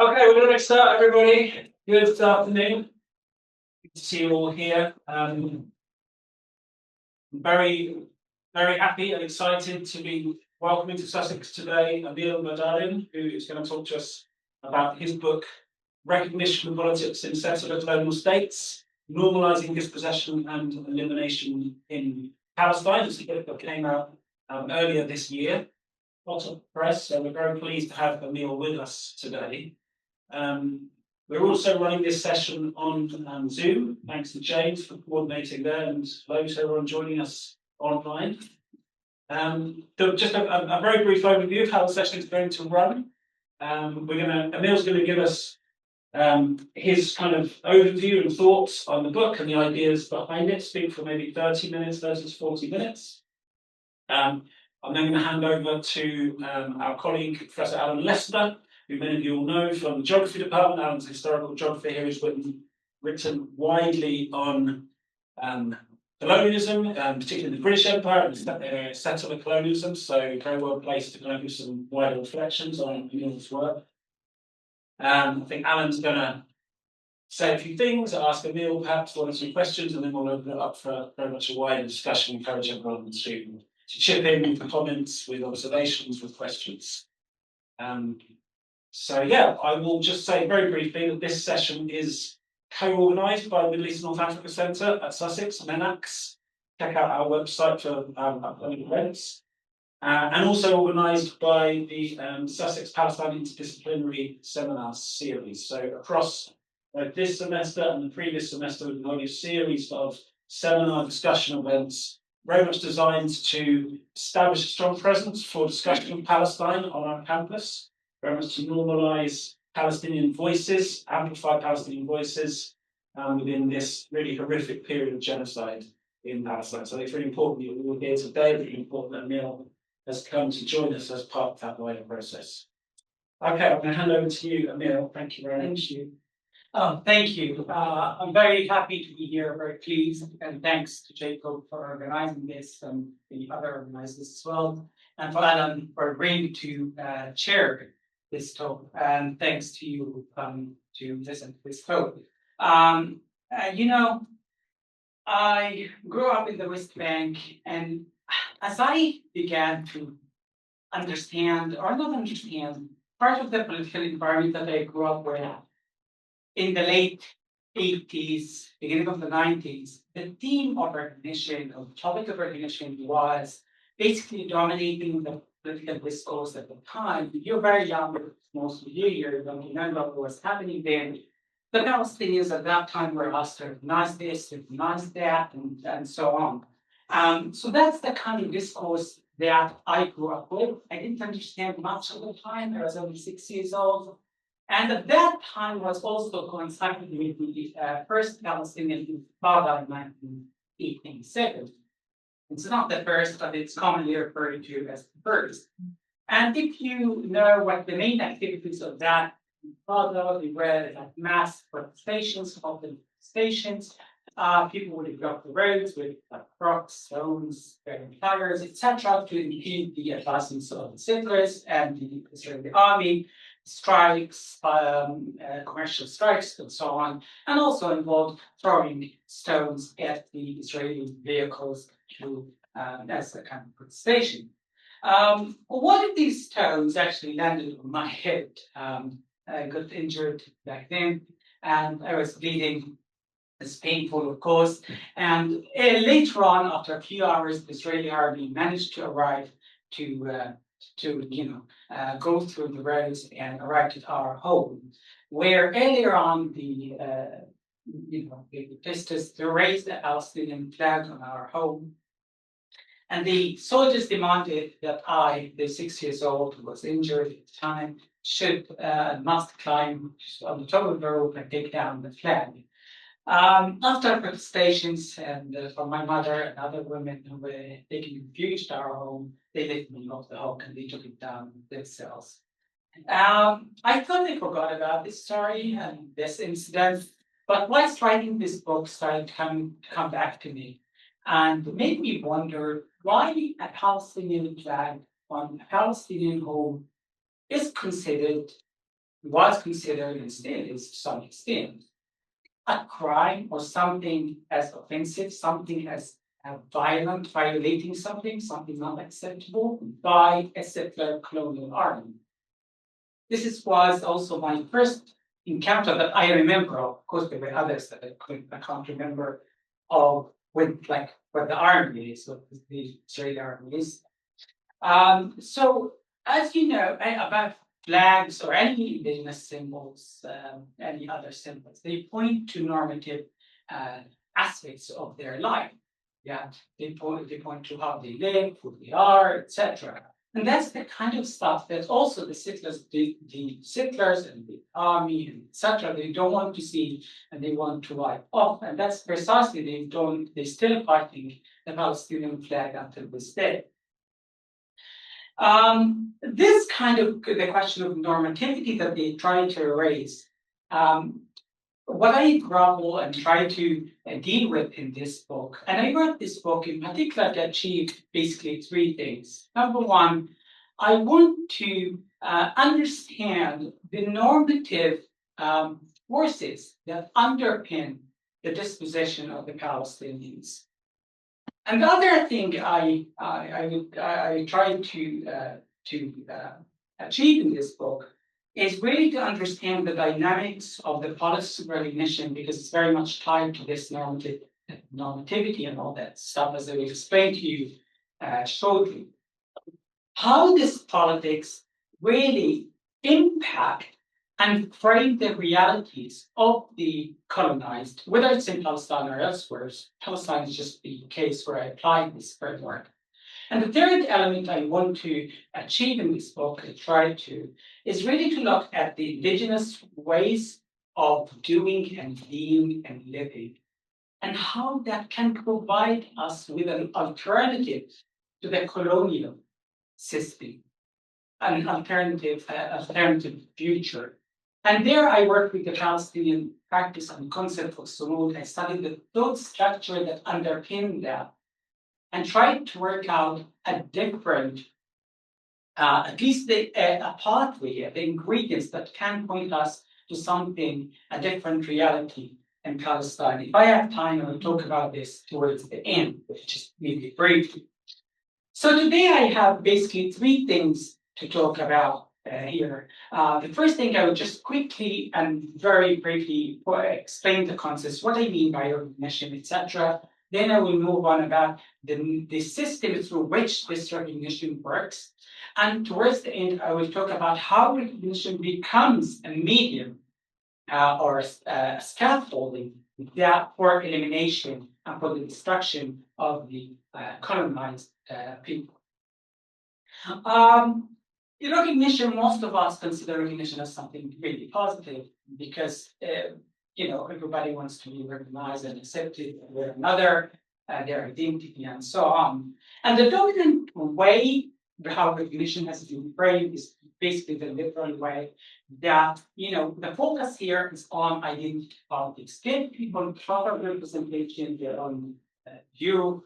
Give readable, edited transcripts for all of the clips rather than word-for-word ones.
Okay, we're going to start, everybody. Good afternoon. Good to see you all here. Very, very happy and excited to be welcoming to Sussex today Emile Badarin, who is going to talk to us about his book, Recognition of Politics in Settler Colonial States, Normalizing, Dispossession and Elimination in Palestine. It's a book that came out earlier this year. Lots of press, so we're very pleased to have Emile with us today. We're also running this session on Zoom, thanks to James for coordinating there, and those who are joining us online. Just a very brief overview of how the session is going to run. Emile's going to give us his kind of overview and thoughts on the book and the ideas behind it, speak for maybe 30 minutes, 30 to 40 minutes. I'm then going to hand over to our colleague, Professor Alan Lester, who many of you will know from the Geography Department. Alan's a historical geographer here who's written widely on colonialism, particularly the British Empire and settler colonialism, so very well placed to kind of give some wider reflections on Emile's work. I think Alan's going to say a few things, ask Emile perhaps one or two questions, and then we'll open it up for very much a wider discussion, encourage everyone to chip in with comments, with observations, with questions. So yeah, I will just say very briefly that this session is co-organised by the Middle East and North Africa Centre at Sussex, MENAX. Check out our website for upcoming events. And also organised by the Sussex Palestine Interdisciplinary Seminars series. So across this semester and the previous semester, we've got a series of seminar discussion events very much designed to establish a strong presence for discussion of Palestine on our campus, very much to normalise Palestinian voices, amplify Palestinian voices within this really horrific period of genocide in Palestine. So I think it's really important that we're here today, really important that Emile has come to join us as part of that wider process. Okay, I'm going to hand over to you, Emile. Thank you very much. Thank you. I'm very happy to be here, very pleased, and thanks to Jacob for organizing this and the other organizers as well, and for Alan for agreeing to chair this talk, and thanks to you to listen to this talk. I grew up in the West Bank, and as I began to understand, or not understand, part of the political environment that I grew up with, in the late 80s, beginning of the 90s, the theme of recognition, or the topic of recognition, was basically dominating the political discourse at the time. You're very young, most of you here don't remember what was happening then. The Palestinians at that time were asked to recognize this, recognize that, and so on. So that's the kind of discourse that I grew up with. I didn't understand much at the time. I was only 6 years old. And at that time was also coinciding with the first Palestinian Intifada in 1987. It's not the first, but it's commonly referred to as the first. And if you know what the main activities of that Intifada, we were at mass protestations, open stations. People would block the roads with rocks, stones, fires, etc., to impede the advancements of the settlers and the Israeli army. Strikes, commercial strikes, and so on, and also involved throwing stones at the Israeli vehicles as a kind of protestation. One of these stones actually landed on my head. I got injured back then, and I was bleeding. It's painful, of course. And later on, after a few hours, the Israeli army managed to arrive to go through the roads and arrive at our home, where earlier on the protesters raised the Palestinian flag on our home, and the soldiers demanded that I, the 6 years old, who was injured at the time, must climb on the top of the roof and take down the flag. After protestations and from my mother and other women who were taking refuge to our home, they let me off the hook and they took it down themselves. I totally forgot about this story and this incident, but whilst writing this book started to come back to me and made me wonder why a Palestinian flag on a Palestinian home is considered was considered and still is to some extent a crime or something as offensive, something as violent, violating something not acceptable by a settler colonial army. Was also my first encounter that I remember. Of course, there were others that I can't remember of with like what the army is, what the Israeli army is. So, as you know, about flags or any indigenous symbols, any other symbols, they point to normative aspects of their life. Yeah, they point to how they live, who they are, etc. And that's the kind of stuff that also the settlers, the settlers and the army and etc. They don't want to see, and they want to wipe off. And that's precisely they're still fighting the Palestinian flag until this day. This kind of the question of normativity that they try to raise, what I grapple and try to deal with in this book, and I wrote this book in particular to achieve basically three things. Number one, I want to understand the normative forces that underpin the dispossession of the Palestinians. And the other thing I try to achieve in this book is really to understand the dynamics of the policy of recognition, because it's very much tied to this normativity and all that stuff, as I will explain to you shortly. How this politics really impact and frame the realities of the colonized, whether it's in Palestine or elsewhere. Palestine is just the case where I applied this framework. And the third element I want to achieve in this book, is really to look at the indigenous ways of doing and being and living, and how that can provide us with an alternative to the colonial system, an alternative future. And there I worked with the Palestinian practice and concept of sumud. I studied the thought structure that underpinned that and tried to work out a different, at least a pathway, the ingredients that can point us to something, a different reality in Palestine. If I have time, I will talk about this towards the end, just maybe briefly. So today I have basically three things to talk about here. The first thing I will just quickly and very briefly explain the concepts, what I mean by recognition, etc. Then I will move on about the system through which this recognition works. And towards the end, I will talk about how recognition becomes a medium or a scaffolding for elimination and for the destruction of the colonized people. Recognition, most of us consider recognition as something really positive because everybody wants to be recognized and accepted with another, their identity and so on. And the dominant way how recognition has been framed is basically the liberal way that the focus here is on identity politics. Give people proper representation, their own view,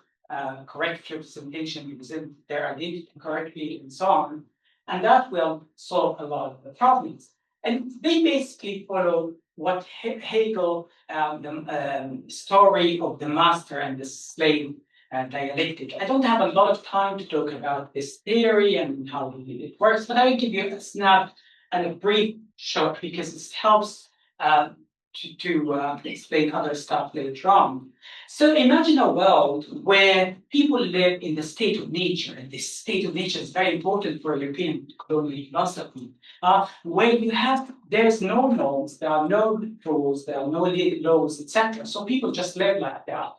correct representation, represent their identity correctly, and so on. And that will solve a lot of the problems. And they basically follow what Hegel, the story of the master and the slave dialectic. I don't have a lot of time to talk about this theory and how it works, but I will give you a snap and a brief shot because it helps to explain other stuff later on. So imagine a world where people live in the state of nature, and this state of nature is very important for European colonial philosophy, where there's no norms, there are no rules, there are no laws, etc. So people just live like that.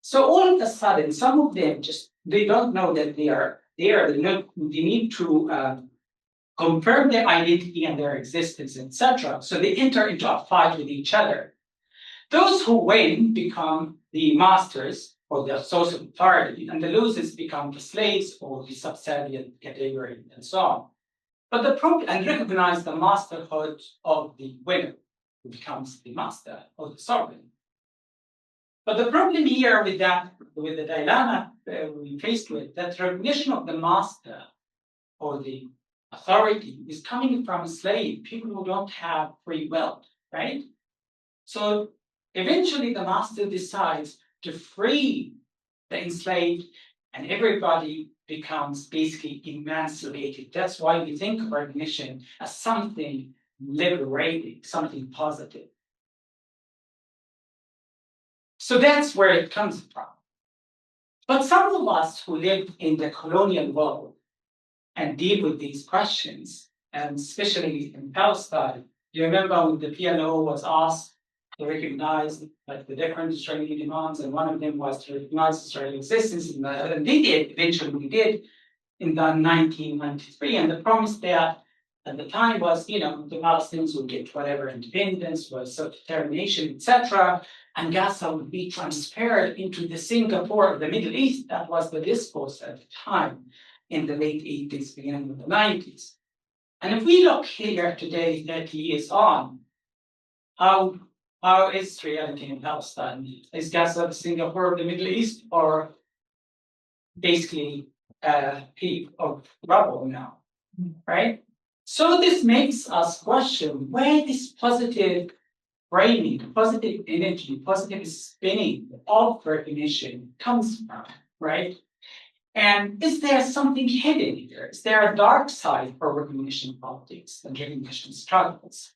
So all of a sudden, some of them they don't know that they are there. They need to confirm their identity and their existence, etc. So they enter into a fight with each other. Those who win become the masters or the source of authority, and the losers become the slaves or the subservient category, and so on. But the problem, and recognize the masterhood of the winner, who becomes the master or the sovereign. But the problem here with the dilemma we faced with, that recognition of the master or the authority is coming from a slave, people who don't have free will, right? So eventually the master decides to free the enslaved, and everybody becomes basically emancipated. That's why we think of recognition as something liberating, something positive. So that's where it comes from. But some of us who live in the colonial world and deal with these questions, and especially in Palestine, you remember when the PLO was asked to recognize like the different Israeli demands, and one of them was to recognize Israeli existence, and they did, eventually we did, in the 1993, and the promise there at the time was, the Palestinians would get whatever independence, was self-determination, etc., and Gaza would be transferred into the Singapore of the Middle East. That was the discourse at the time in the late 80s, beginning of the 90s. And if we look here today, 30 years on, how is reality in Palestine? Is Gaza the Singapore of the Middle East, or basically a heap of rubble now, right? So this makes us question where this positive framing, positive energy, positive spinning of recognition comes from, right? And is there something hidden here? Is there a dark side for recognition politics and recognition struggles?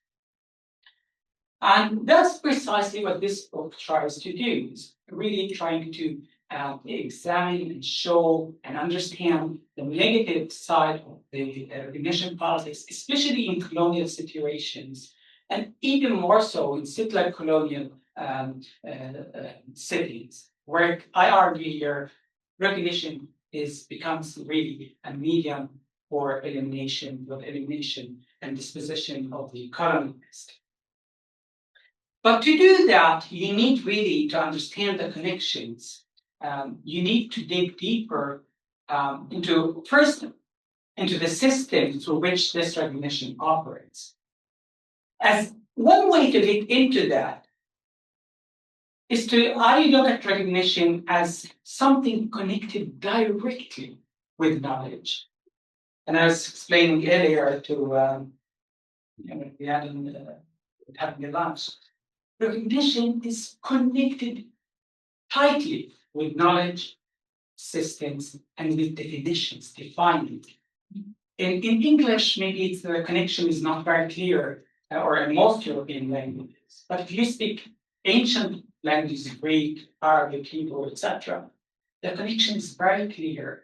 And that's precisely what this book tries to do, is really trying to examine and show and understand the negative side of the recognition politics, especially in colonial situations, and even more so in settler colonial settings, where I argue here recognition becomes really a medium for elimination and dispossession of the colonized. But to do that, you need really to understand the connections. You need to dig deeper into the system through which this recognition operates. As one way to get into that is I look at recognition as something connected directly with knowledge. And I was explaining earlier to we had having a lunch. Recognition is connected tightly with knowledge, systems, and with definitions, defining. In English, maybe the connection is not very clear, or in most European languages. But if you speak ancient languages, Greek, Arabic, Hebrew, etc., the connection is very clear,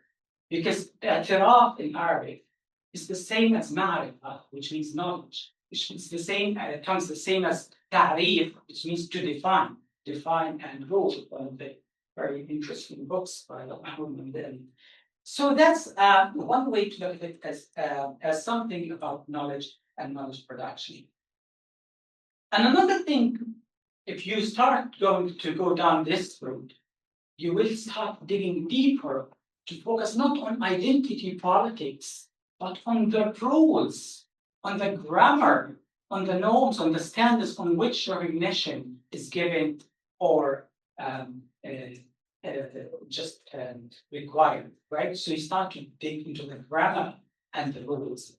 because i'tiraf in Arabic is the same as ma'rifah, which means knowledge, which is the same, it comes the same as ta'rif, which means to define and rule. One of the very interesting books by Ahmed Badarin. So that's one way to look at it as something about knowledge and knowledge production. And another thing, if you start going to go down this route, you will start digging deeper to focus not on identity politics, but on the rules, on the grammar, on the norms, on the standards on which recognition is given or just required, right? So you start to dig into the grammar and the rules.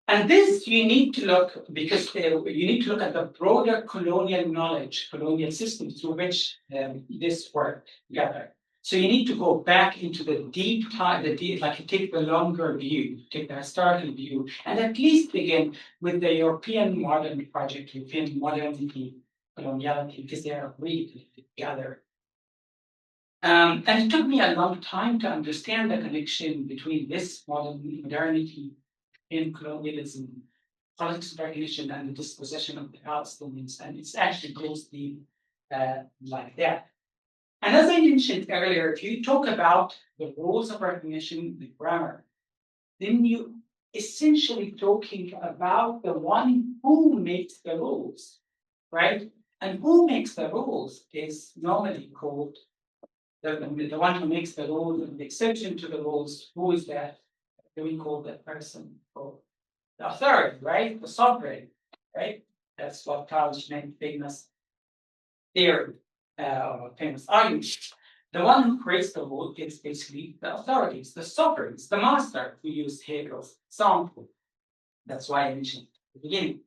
And this you need to look, because you need to look at the broader colonial knowledge, colonial system through which this work gathered. So you need to go back into the deep time, like take the longer view, take the historical view, and at least begin with the European modern project, European modernity, coloniality, because they are really together. And it took me a long time to understand the connection between this modernity in colonialism, politics of recognition, and the dispossession of the Palestinians. And it actually goes deep like that. And as I mentioned earlier, if you talk about the rules of recognition, the grammar, then you essentially talking about the one who makes the rules, right? And who makes the rules is normally called the one who makes the rules, and the exception to the rules. Who is that? We call that person called the authority, right? The sovereign, right? That's what Carl's famous theory, or famous argument. The one who creates the rule is basically the authorities, the sovereigns, the master who used Hegel's example. That's why I mentioned at the beginning.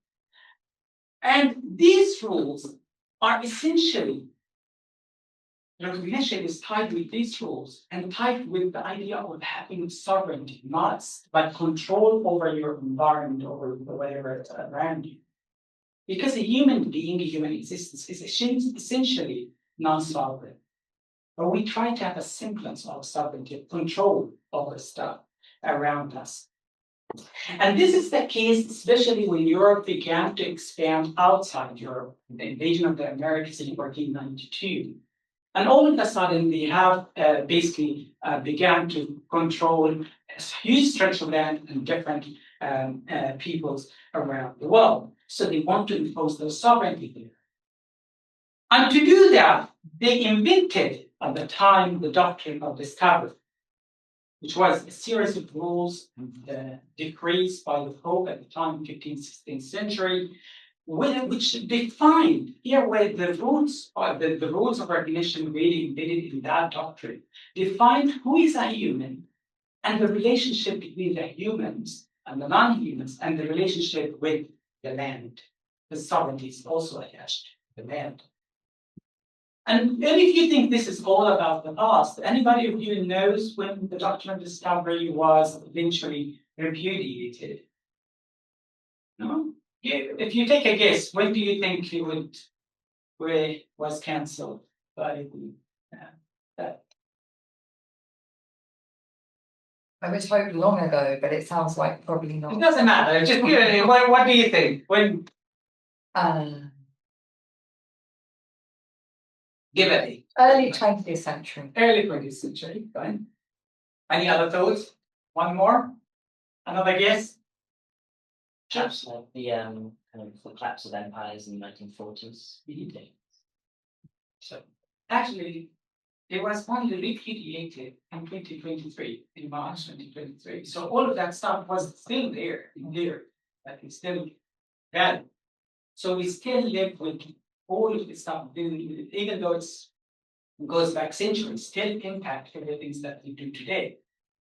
And these rules are essentially, recognition is tied with these rules and tied with the idea of having sovereignty, not but control over your environment, over whatever is around you. Because a human being, a human existence is essentially non-sovereign. But we try to have a semblance of sovereignty, control over stuff around us. And this is the case, especially when Europe began to expand outside Europe, the invasion of the Americas in 1492. And all of a sudden, they have basically began to control a huge stretch of land and different peoples around the world. So they want to impose their sovereignty there. And to do that, they invented at the time the doctrine of discovery, which was a series of rules and decrees by the Pope at the time, 15th, 16th century, which defined here where the rules of recognition really embedded in that doctrine, defined who is a human and the relationship between the humans and the non-humans and the relationship with the land. The sovereignty is also attached to the land. And if you think this is all about the past, anybody of you knows when the doctrine of discovery was eventually repudiated? No? If you take a guess, when do you think it was cancelled by that? I would hope long ago, but it sounds like probably not. It doesn't matter. Just what do you think? When? Give it. Early 20th century. Early 20th century, fine. Any other thoughts? One more? Another guess? Perhaps like the kind of the collapse of empires in the 1940s. So actually, it was only repudiated in 2023, in March 2023. So all of that stuff was still there, but it's still valid. So we still live with all of this stuff, even though it goes back centuries, still impact the things that we do today.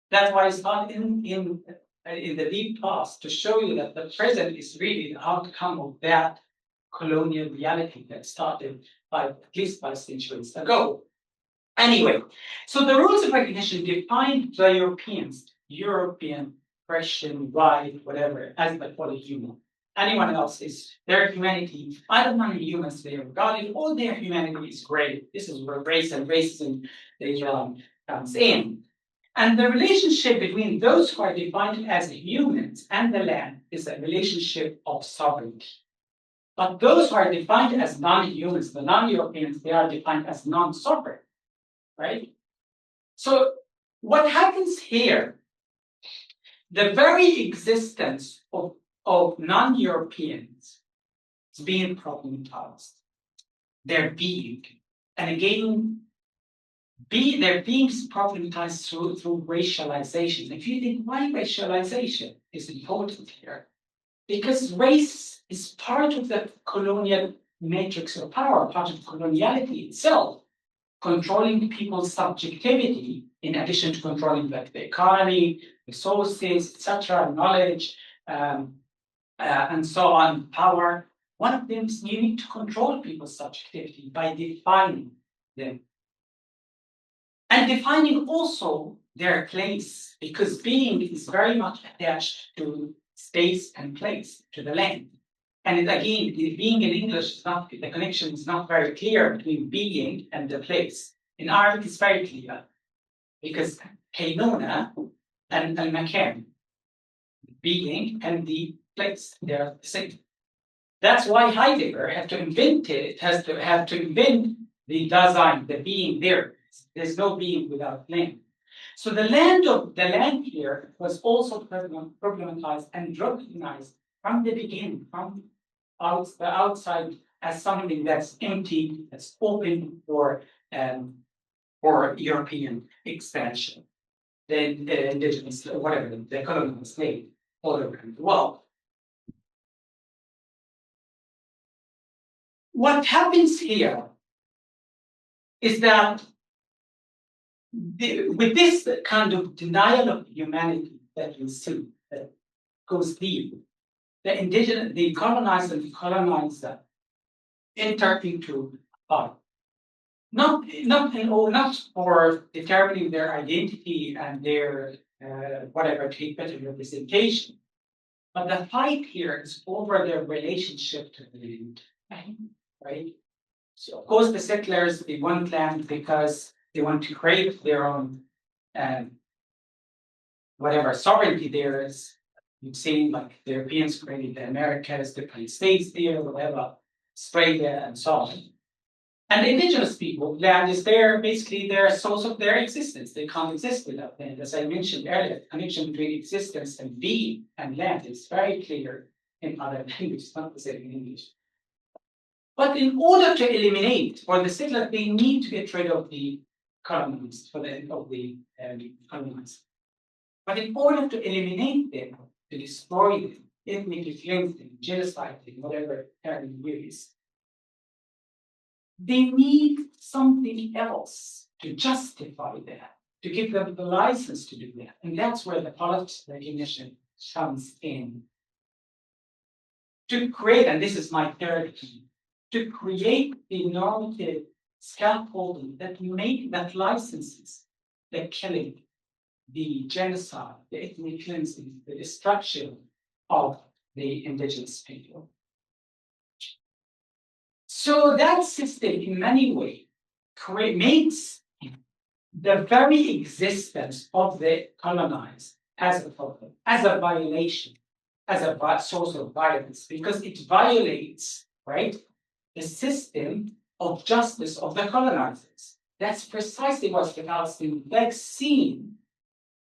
That's why it's not in the deep past to show you that the present is really the outcome of that colonial reality that started at least 5 centuries ago. Anyway, so the rules of recognition defined the European, Christian, white, whatever, as the fully human. Anyone else is their humanity, other non-humans, they are regarded, all their humanity is great. This is where race and racism comes in. And the relationship between those who are defined as humans and the land is a relationship of sovereignty. But those who are defined as non-humans, the non-Europeans, they are defined as non-sovereign, right? So what happens here, the very existence of non-Europeans is being problematized. Their being, and again, they're being problematized through racialization. If you think why racialization is important here, because race is part of the colonial matrix of power, part of coloniality itself, controlling people's subjectivity in addition to controlling like the economy, resources, etc., knowledge, and so on, power. One of them is you need to control people's subjectivity by defining them. And defining also their place, because being is very much attached to space and place, to the land. And again, being in English, the connection is not very clear between being and the place. In Arabic, it's very clear, because kainuna and al-makan, being and the place, they are the same. That's why Heidegger has to invent the design, the being there. There's no being without land. So the land here was also problematized and recognized from the beginning, from the outside, as something that's empty, that's open for European expansion. The indigenous, whatever, the colonial state all around the world. What happens here is that with this kind of denial of humanity that you see, that goes deep, the colonized and the colonizer enter into thought. Not for determining their identity and their whatever treatment and representation, but the fight here is over their relationship to the land, right? So of course the settlers, they want land because they want to create their own whatever sovereignty there is. You've seen like the Europeans created the Americas, different states there, whatever, Australia and so on. And the indigenous people, land is basically their source of their existence. They can't exist without land. As I mentioned earlier, the connection between existence and being and land is very clear in other languages, not the same in English. But in order to eliminate, for the settler, they need to get rid of the colonized, colonized. But in order to eliminate them, to destroy them, ethnically cleanse them, genocide them, whatever term you use, they need something else to justify that, to give them the license to do that. And that's where the politics recognition comes in. To create, and this is my third key, to create the normative scaffolding that licenses the killing, the genocide, the ethnic cleansing, the destruction of the indigenous people. So that system, in many ways, makes the very existence of the colonized as a problem, as a violation, as a source of violence, because it violates, right, the system of justice of the colonizers. That's precisely what the Palestinian flag seen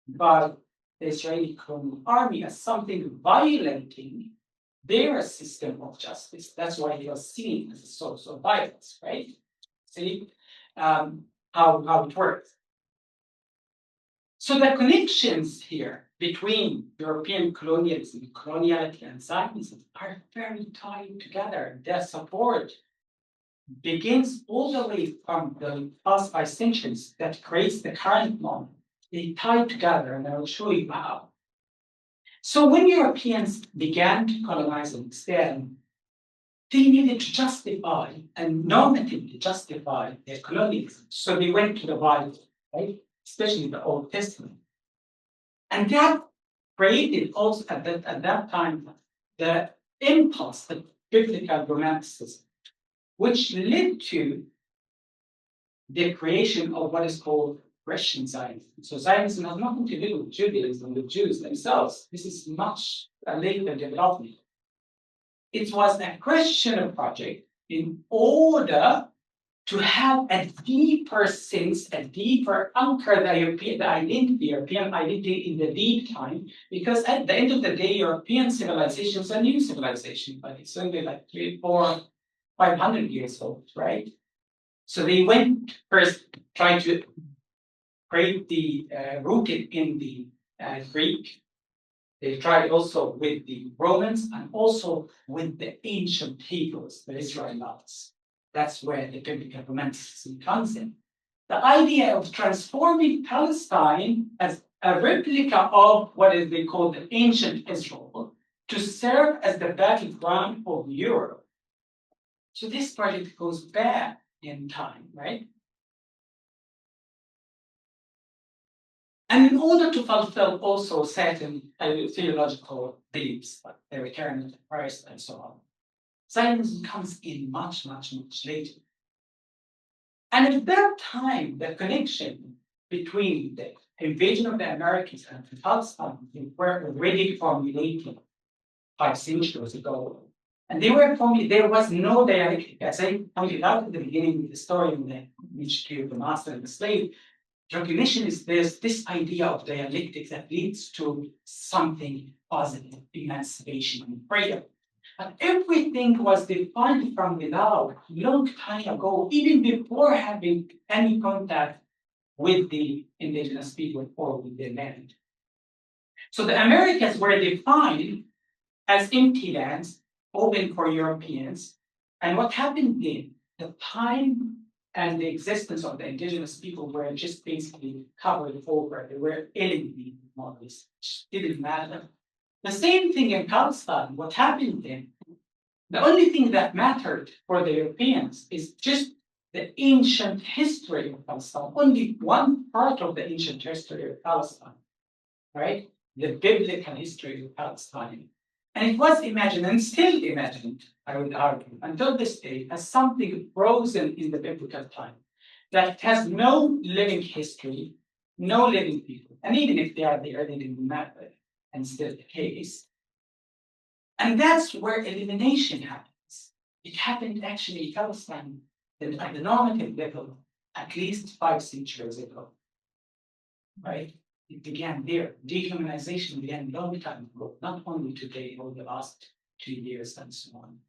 by the Israeli colonial army as something violating their system of justice. That's why it was seen as a source of violence, right? See how it works. So the connections here between European colonialism, coloniality, and Zionism are very tied together. Their support begins all the way from the past 5 centuries that creates the current moment. They tie together, and I will show you how. So when Europeans began to colonize and expand, they needed to justify and normatively justify their colonialism. So they went to the Bible, right? Especially the Old Testament. And that created also at that time the impulse, the biblical romanticism, which led to the creation of what is called Christian Zionism. So Zionism has nothing to do with Judaism, with Jews themselves. This is much a later development. It was a Christian project in order to have a deeper sense, a deeper anchor, the European identity in the deep time, because at the end of the day, European civilization is a new civilization, but it's only like 300, 400, 500 years old, right? So they went first trying to create the rooted in the Greek. They tried also with the Romans and also with the ancient Hebrews, the Israelites. That's where the biblical romanticism comes in. The idea of transforming Palestine as a replica of what is they call the ancient Israel to serve as the battleground of Europe. So this project goes back in time, right? And in order to fulfill also certain theological beliefs, like the return of Christ and so on, Zionism comes in much, much, much later. And at that time, the connection between the invasion of the Americans and Palestine were already formulated 5 centuries ago. And there was no dialectic. As I pointed out at the beginning of the story in the Ministry of the Master and the Slave, recognition is there's this idea of dialectic that leads to something positive, emancipation and freedom. But everything was defined from without long time ago, even before having any contact with the indigenous people or with their land. So the Americas were defined as empty lands, open for Europeans. And what happened then? The time and the existence of the indigenous people were just basically covered over. They were alienated, more or less. It didn't matter. The same thing in Palestine. What happened then? The only thing that mattered for the Europeans is just the ancient history of Palestine. Only one part of the ancient history of Palestine, right? The biblical history of Palestine. And it was imagined, and still imagined, I would argue, until this day, as something frozen in the biblical time, that has no living history, no living people. And even if they are there, they didn't matter, and still the case. And that's where elimination happens. It happened actually in Palestine at the normative level at least 5 centuries ago, right? It began there. Dehumanization began a long time ago, not only today or the last 2 years and so on.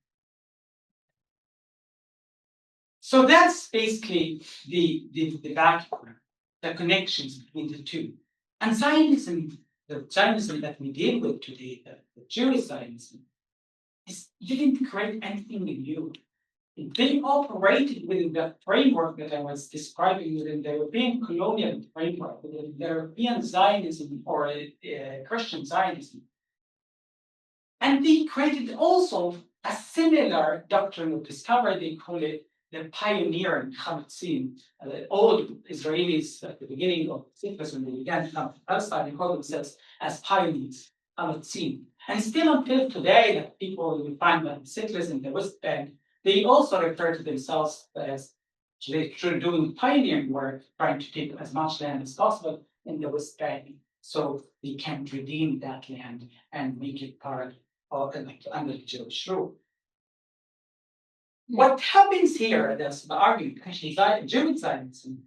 So that's basically the background, the connections between the two. And Zionism, the Zionism that we deal with today, the Jewish Zionism, didn't create anything new. They operated within the framework that I was describing within the European colonial framework, within the European Zionism or Christian Zionism. And they created also a similar doctrine of discovery. They call it the pioneering Chalutzim. All Israelis at the beginning of Cyprus, when they began to come to Palestine, they call themselves as pioneers, Chalutzim. And still until today, that people you find that settlers in the West Bank, they also refer to themselves as they're doing pioneering work, trying to take as much land as possible in the West Bank, so they can redeem that land and make it part of under the Jewish rule. What happens here, that's the argument, actually, Jewish Zionism,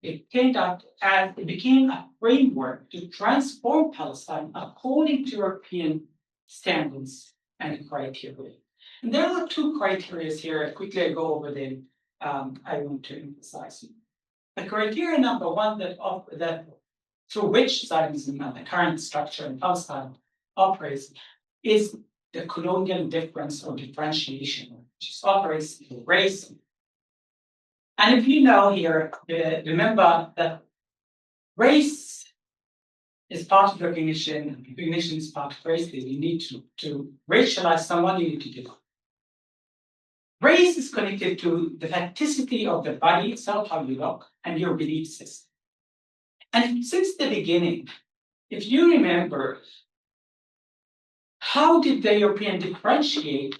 it came out and it became a framework to transform Palestine according to European standards and criteria. And there are 2 criteria here. Quickly, I go over them. I want to emphasize. The criteria number 1 that through which Zionism and the current structure in Palestine operates is the colonial difference or differentiation, which operates through race. And if you know here, remember that race is part of recognition. Recognition is part of race. You need to racialize someone, you need to do. Race is connected to the facticity of the body itself, how you look, and your belief system. And since the beginning, if you remember, how did the European differentiate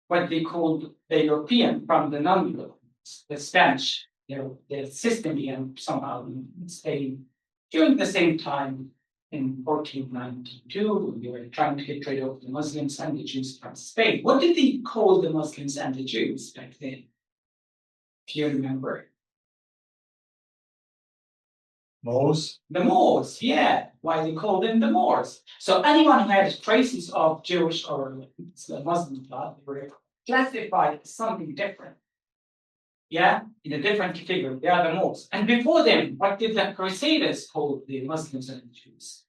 what they called the European from the non-Europeans, the Spanish? The system began somehow in Spain during the same time in 1492, when they were trying to get rid of the Muslims and the Jews from Spain. What did they call the Muslims and the Jews back then? If you remember. Moors? The Moors, yeah. Why they call them the Moors. So anyone who had traces of Jewish or Muslim blood were classified as something different. Yeah, in a different category. They are the Moors. And before them, what did the Crusaders call the Muslims and the Jews?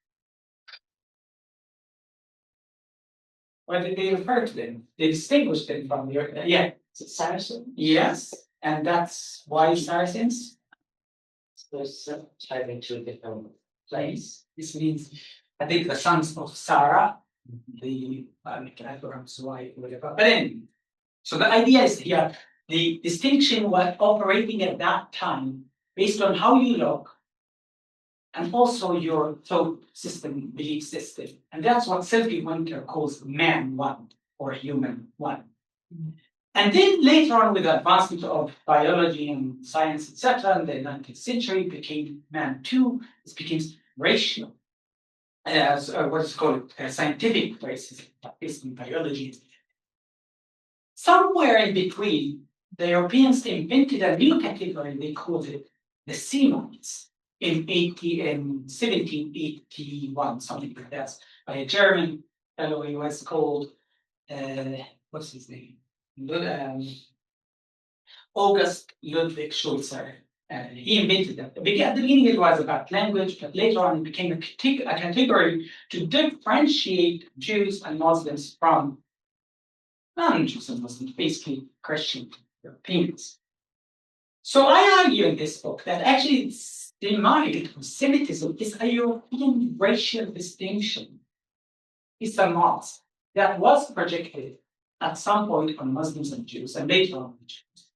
What did they refer to them? They distinguished them from the Saracens? Yes, and that's why Saracens. Suppose traveling to a different place. This means, I think, the sons of Sarah, the Abraham's wife, whatever. But anyway, so the idea is here. The distinction was operating at that time based on how you look and also your thought system, belief system. And that's what Sylvie Winter calls man one or human one. And then later on, with the advancement of biology and science, etc., in the 19th century, became man two. It became racial, as what's called scientific racism, based on biology. Somewhere in between, the Europeans invented a new category. They called it the Semites in 1781, something like that, by a German fellow. He was called what's his name? August Ludwig Schulzer. He invented that. At the beginning, it was about language, but later on, it became a category to differentiate Jews and Muslims from non-Jews and Muslims, basically Christian Europeans. So I argue in this book that actually Semitism is a European racial distinction. It's a mask that was projected at some point on Muslims and Jews, and later on the Jews,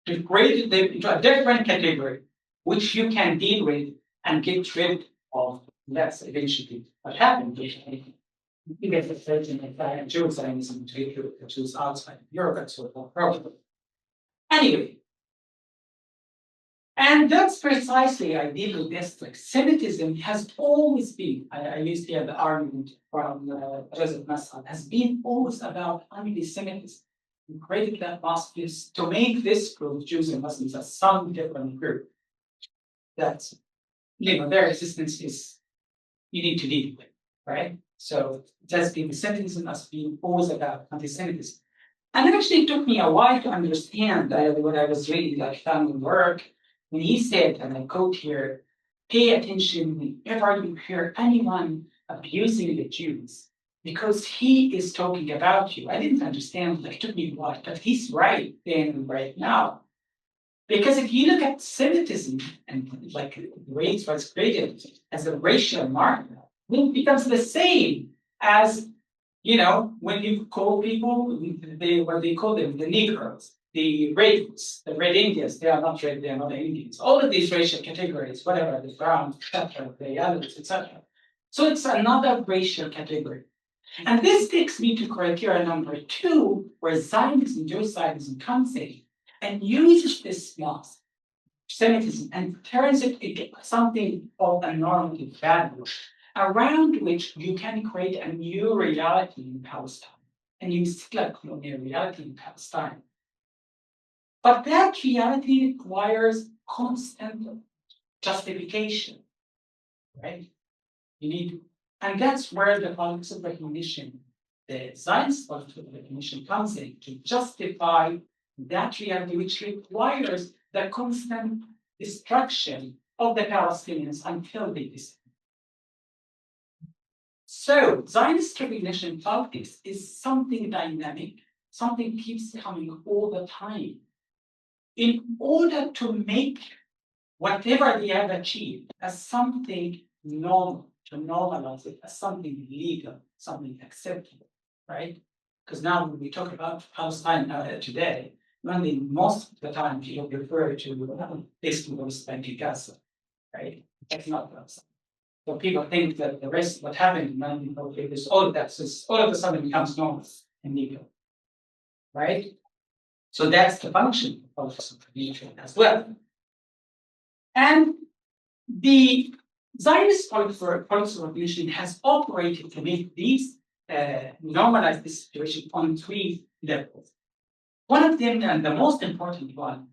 to create them into a different category, which you can deal with and get rid of. That's eventually what happened. You get the certain Jews Zionism to get rid of the Jews outside Europe and so forth. Anyway, and that's precisely I deal with this. Like Semitism has always been, I used here the argument from Joseph Massad, has been always about anti-Semitism. We created that mask to make this group, Jews and Muslims, as some different group that their existence is you need to deal with, right? So that's been Semitism has been always about anti-Semitism. And it actually took me a while to understand what I was reading, like Talmud work, when he said, and I quote here, pay attention whenever you hear anyone abusing the Jews, because he is talking about you. I didn't understand, like, it took me a while, but he's right then and right now. Because if you look at Semitism and like the way it was created as a racial marker, it becomes the same as, when you call people, what they call them, the Negroes, the Reds, the Red Indians, they are not red, they are not Indians. All of these racial categories, whatever, the brown, etc., the yellows, etc. So it's another racial category. And this takes me to criteria number 2, where Zionism, Jewish Zionism comes in and uses this mask, Semitism, and turns it into something of a normative value around which you can create a new reality in Palestine, a new settler colonial reality in Palestine. But that reality requires constant justification, right? And that's where the politics of recognition, the Zionist politics of recognition comes in to justify that reality, which requires the constant destruction of the Palestinians until they disappear. So Zionist recognition politics is something dynamic, something keeps coming all the time. In order to make whatever they have achieved as something normal, to normalize it as something legal, something acceptable, right? Because now when we talk about Palestine today, most of the time people refer to basically West Bank and Gaza, right? That's not Palestine. So people think that the rest, what happened in 1948 is all of that, so all of a sudden becomes normal and legal, right? So that's the function of politics of recognition as well. And the Zionist politics of recognition has operated to make these normalize this situation on 3 levels. One of them, and the most important one,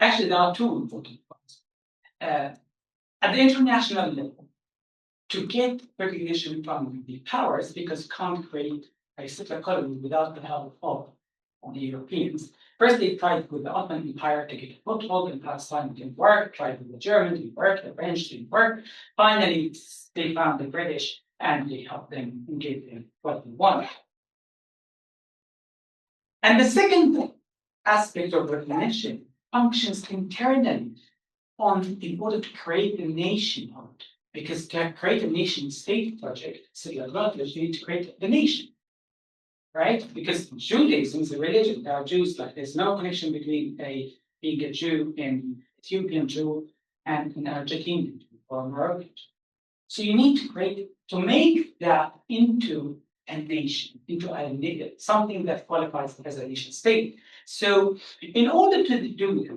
actually there are 2 important ones. At the international level, to get recognition from the powers, because you can't create a settler colony without the help of the Europeans. First, they tried with the Ottoman Empire to get a foothold in Palestine, it didn't work. Tried with the Germans, didn't work. The French, didn't work. Finally, they found the British, and they helped them and gave them what they wanted. And the second aspect of recognition functions internally in order to create a nation. Because to create a nation-state project, you need to create the nation. Right? Because Judaism is a religion. There are Jews, like there's no connection between being a Jew, an Ethiopian Jew, and an Argentinian Jew or Moroccan Jew. So you need to make that into a nation, into something that qualifies as a nation state. So in order to do it,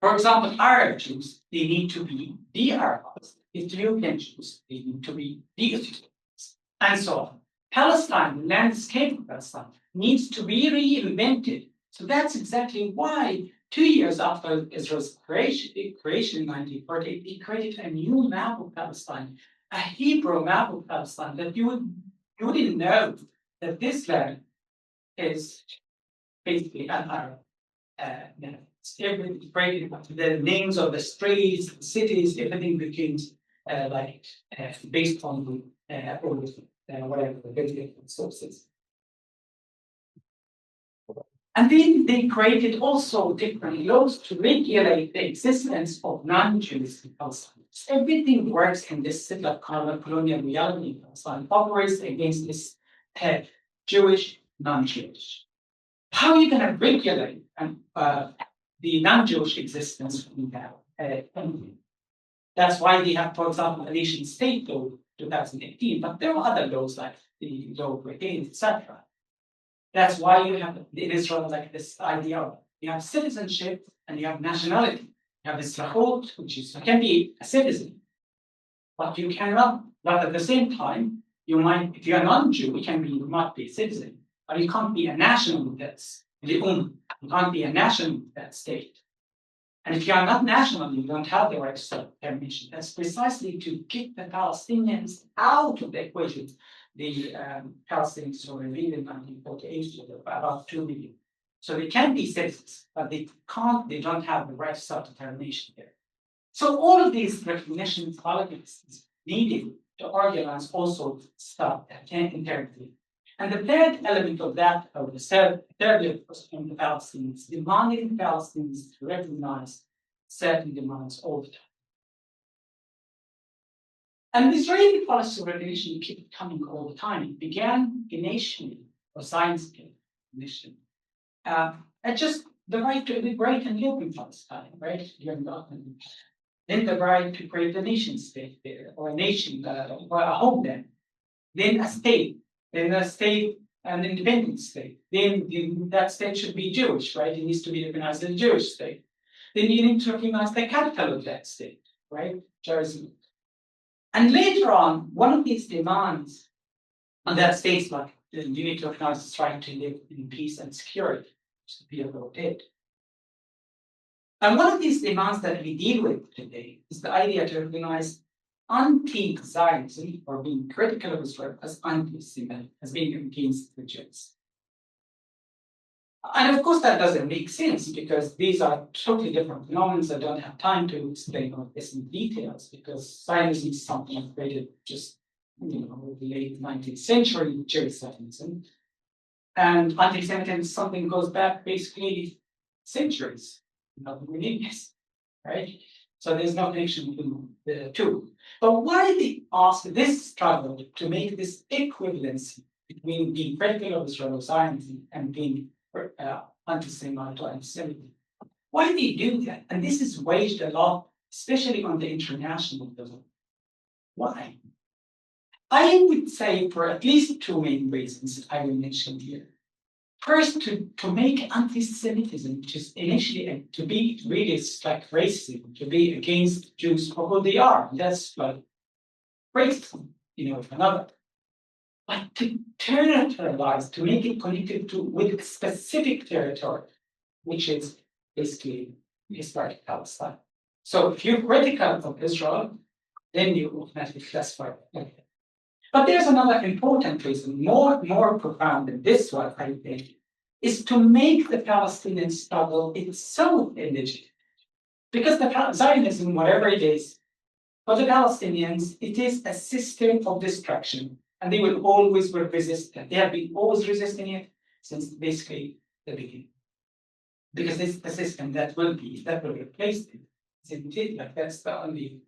for example, Arab Jews, they need to be de-Arabized. Ethiopian Jews, they need to be de-Ethiopians, and so on. Palestine, the landscape of Palestine, needs to be reinvented. So that's exactly why 2 years after Israel's creation in 1948, he created a new map of Palestine, a Hebrew map of Palestine, that you wouldn't know that this land is basically an Arab. Everything breaking the names of the streets, the cities, everything becomes based on whatever the biblical sources. And then they created also different laws to regulate the existence of non-Jews in Palestine. Everything works in this settler colonial reality in Palestine, operates against this Jewish, non-Jewish. How are you going to regulate the non-Jewish existence in that country? That's why they have, for example, a nation state law 2018, but there are other laws like the law of brigade, etc. That's why you have in Israel like this idea of you have citizenship and you have nationality. You have Israel, which is you can be a citizen, but you cannot. But at the same time, you might, if you are non-Jew, you might be a citizen, but you can't be a national that's you can't be a national that state. And if you are not national, you don't have the right to self-determination. That's precisely to kick the Palestinians out of the equation. The Palestinians were revealed in 1948, about 2 million. So they can be citizens, but they don't have the right to self-determination there. So all of these recognition politics is needed to organize also stuff internally. And the third element of that, or the third level from the Palestinians, demanding the Palestinians to recognize certain demands all the time. And the Israeli policy of recognition kept coming all the time. It began initially, or science recognition, and just the right to immigrate and live in Palestine, right? Then the right to create a nation state there, or a nation, or a homeland, then a state. Then a state, an independent state. Then that state should be Jewish, right? It needs to be recognized as a Jewish state. Then you need to recognize the capital of that state, right? Jerusalem. And later on, one of these demands on that state's like you need to recognize its right to live in peace and security, which the PLO did. And one of these demands that we deal with today is the idea to recognize anti-Zionism, or being critical of Israel, as anti-Semitic, as being against the Jews. And of course, that doesn't make sense because these are totally different phenomena. I don't have time to explain all this in details because Zionism is something created just in the late 19th century, Jewish Zionism. And anti-Semitism is something that goes back basically centuries, millennials, right? So there's no connection between the two. But why they ask this struggle to make this equivalency between being critical of Israel Zionism and being anti-Semite or anti-Semitic? Why they do that? And this is waged a lot, especially on the international level. Why? I would say for at least two main reasons I will mention here. First, to make anti-Semitism, which is initially to be really like racism, to be against Jews for who they are. That's like racism, another. But to territorialize, to make it connected with a specific territory, which is basically Israeli Palestine. So if you're critical of Israel, then you automatically classify it. But there's another important reason, more profound than this one, I think, is to make the Palestinian struggle itself illegitimate. Because the Zionism, whatever it is, for the Palestinians, it is a system of destruction, and they will always resist it. They have been always resisting it since basically the beginning. Because it's a system that will replace it. It's indeed like that's the only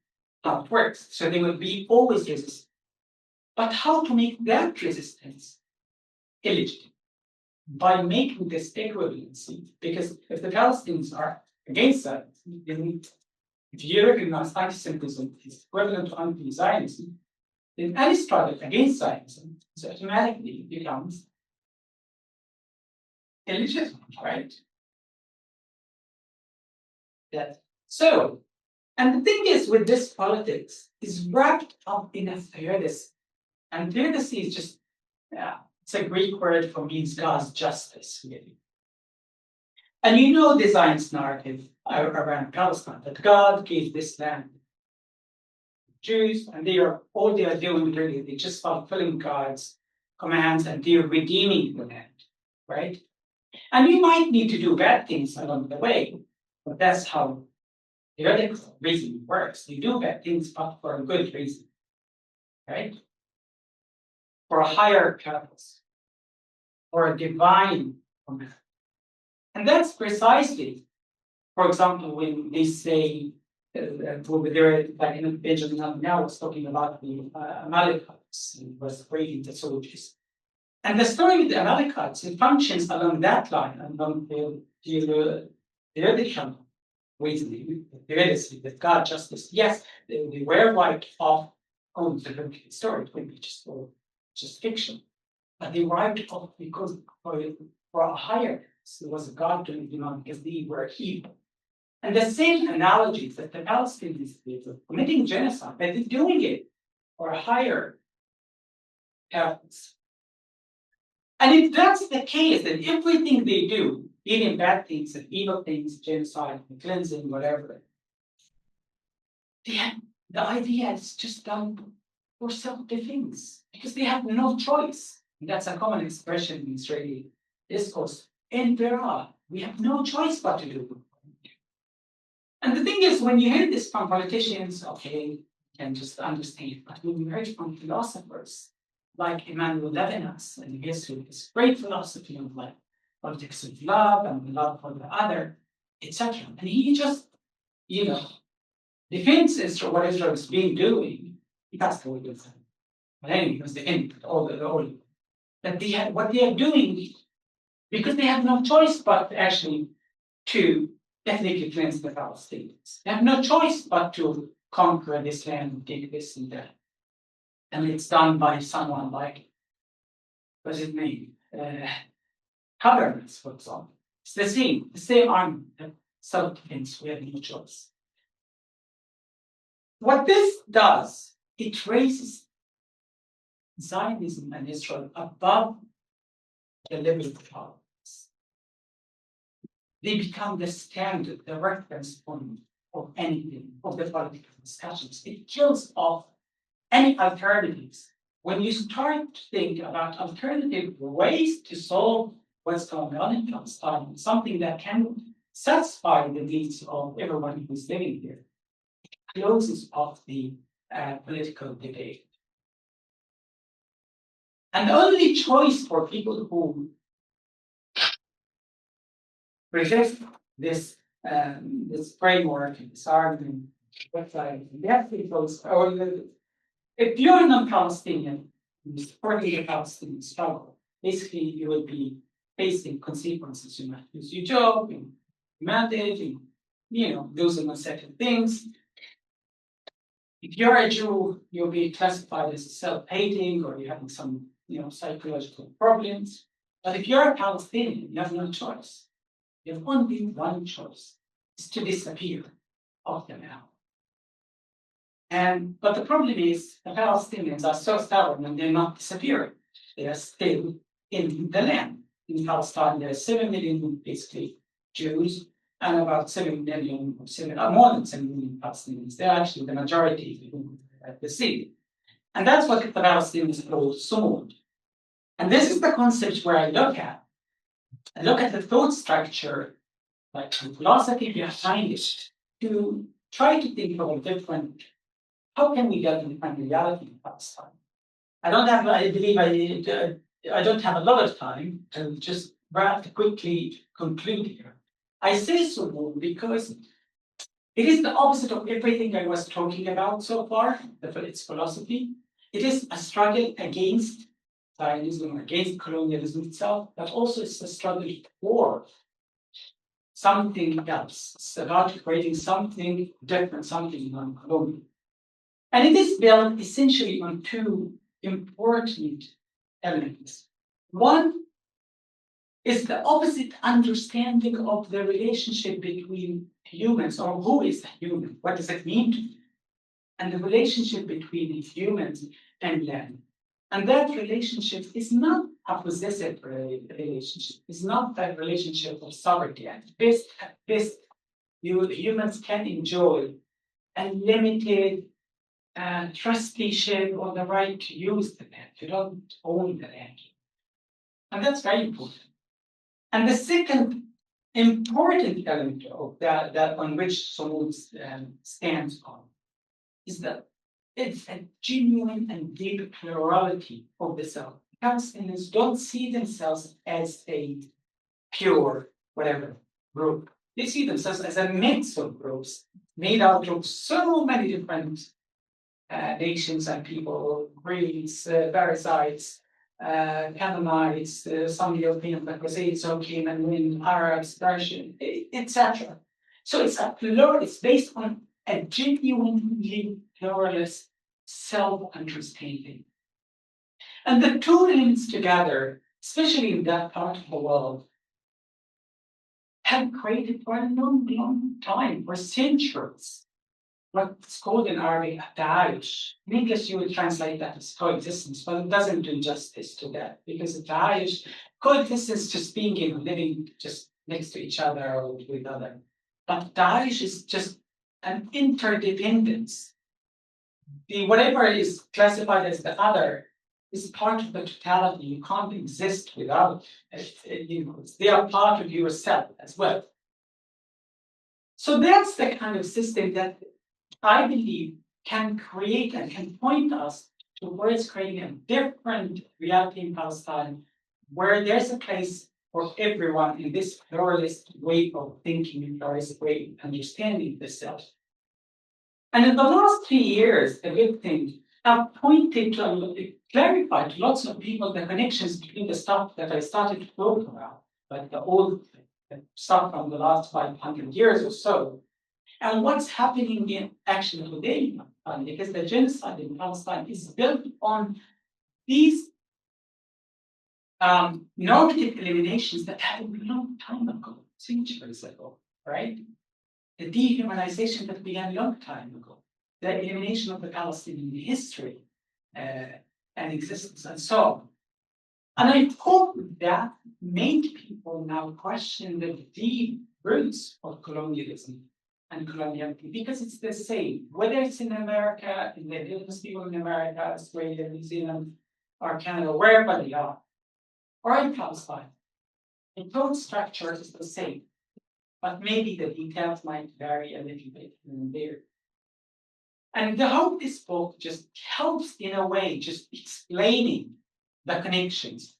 how it works. So they will be always resistant. But how to make that resistance illegitimate? By making this equivalency, because if the Palestinians are against that, then if you recognize anti-Semitism is equivalent to anti-Zionism, then any struggle against Zionism automatically becomes illegitimate, right? So, and the thing is with this politics is wrapped up in a theodicy. And theodicy is just, it's a Greek word for means God's justice, really. And the Zionist narrative around Palestine, that God gave this land to Jews, and all they are doing really, they just fulfilling God's commands and they're redeeming the land, right? And you might need to do bad things along the way, but that's how theoretical reasoning works. You do bad things, but for a good reason, right? For a higher purpose, for a divine command. And that's precisely, for example, when they say, like in Benjamin Netanyahu was talking about the Amalekites and was creating the soldiers. And the story of the Amalekites, it functions along that line, along the theoretical reasoning, the reality that God justice. Yes, they were wiped off on the biblical story, it could be just fiction. But they wiped off because for a higher, there was a God doing it, because they were evil. And the same analogies that the Palestinians did of committing genocide, but they're doing it for a higher purpose. And if that's the case, then everything they do, even bad things and evil things, genocide, cleansing, whatever, the idea is just done for self-defense because they have no choice. And that's a common expression in Israeli discourse. In Beirut, we have no choice but to do. And the thing is, when you hear this from politicians, okay, you can just understand. But when you hear it from philosophers like Emmanuel Levinas and his great philosophy of like politics of love and the love for the other, etc. And he just, defends Israel, what Israel is being doing. He passed away with them. But anyway, it was the end, all that what they are doing, because they have no choice but actually to ethnically cleanse the Palestinians. They have no choice but to conquer this land and take this and that. And it's done by someone like, what's his name? Habermas, for example. It's the same army, self-defense, we have no choice. What this does, it raises Zionism and Israel above the level of politics. They become the standard, the reference point of anything, of the political discussions. It kills off any alternatives. When you start to think about alternative ways to solve what's going on in Palestine, something that can satisfy the needs of everyone who's living here, it closes off the political debate. And the only choice for people who resist this framework, this argument, they have people, if you're non-Palestinian, supporting the Palestinian struggle, basically you will be facing consequences. You might lose your job, and mandate, and losing on certain things. If you're a Jew, you'll be classified as self-hating or you're having some psychological problems. But if you're a Palestinian, you have no choice. You have only one choice: is to disappear off the map. But the problem is the Palestinians are so stubborn and they're not disappearing. They are still in the land. In Palestine, there are 7 million basically Jews and about 7 million, more than 7 million Palestinians. They're actually the majority at the city. And that's what the Palestinians call Sumud. And this is the concept where I look at. I look at the thought structure, like the philosophy behind it, to try to think of a different, how can we get a different reality in Palestine? I don't have a lot of time to just quickly conclude here. I say so because it is the opposite of everything I was talking about so far, its philosophy. It is a struggle against Zionism, against colonialism itself, but also it's a struggle for something else. It's about creating something different, something non-colonial. And it is built essentially on two important elements. One is the opposite understanding of the relationship between humans, or who is a human, what does it mean to be, and the relationship between humans and land. And that relationship is not a possessive relationship. It's not that relationship of sovereignty. At best, humans can enjoy a limited trusteeship or the right to use the land. You don't own the land. And that's very important. And the second important element of that on which Sumud stands on is that it's a genuine and deep plurality of the self. Palestinians don't see themselves as a pure, whatever group. They see themselves as a mix of groups made out of so many different nations and people, Greeks, Parasites, Canaanites, some European, but Brazil came and win, Arabs, Persian, etc. So it's a plural, it's based on a genuinely pluralist self-understanding. And the two elements together, especially in that part of the world, have created for a long, long time, for centuries, what's called in Arabic Daesh. In English, you would translate that as coexistence, but it doesn't do justice to that because Daesh, coexistence just being in living just next to each other or with each other. But Daesh is just an interdependence. The whatever is classified as the other is part of the totality. You can't exist without it. They are part of yourself as well. So that's the kind of system that I believe can create and can point us towards creating a different reality in Palestine, where there's a place for everyone in this pluralist way of thinking and pluralist way of understanding the self. And in the last 3 years, the good thing, I've pointed to, clarified to lots of people the connections between the stuff that I started to talk about, like the old stuff from the last 500 years or so, and what's happening in actually today, because the genocide in Palestine is built on these normative eliminations that happened a long time ago, centuries ago, right? The dehumanization that began a long time ago, the elimination of the Palestinian history and existence, and so on. And I hope that made people now question the deep roots of colonialism and coloniality, because it's the same, whether it's in America, in the indigenous people in America, Australia, New Zealand, or Canada, wherever they are, or in Palestine. The code structure is the same, but maybe the details might vary a little bit here and there. And I hope this book just helps in a way, just explaining the connections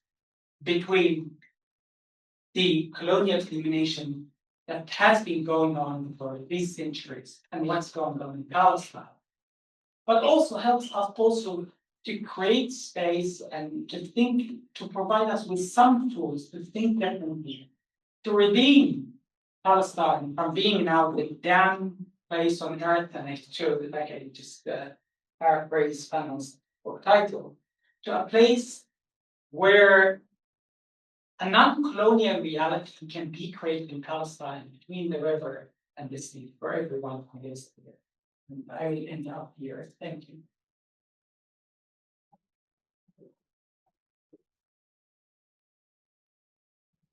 between the colonial elimination that has been going on for these centuries and what's going on in Palestine, but also helps us also to create space and to think, to provide us with some tools to think differently, to redeem Palestine from being now the damn place on earth, and I showed that I can just paraphrase Fanon's book title, to a place where a non-colonial reality can be created in Palestine between the river and the sea for everyone who lives there. And I will end up here. Thank you.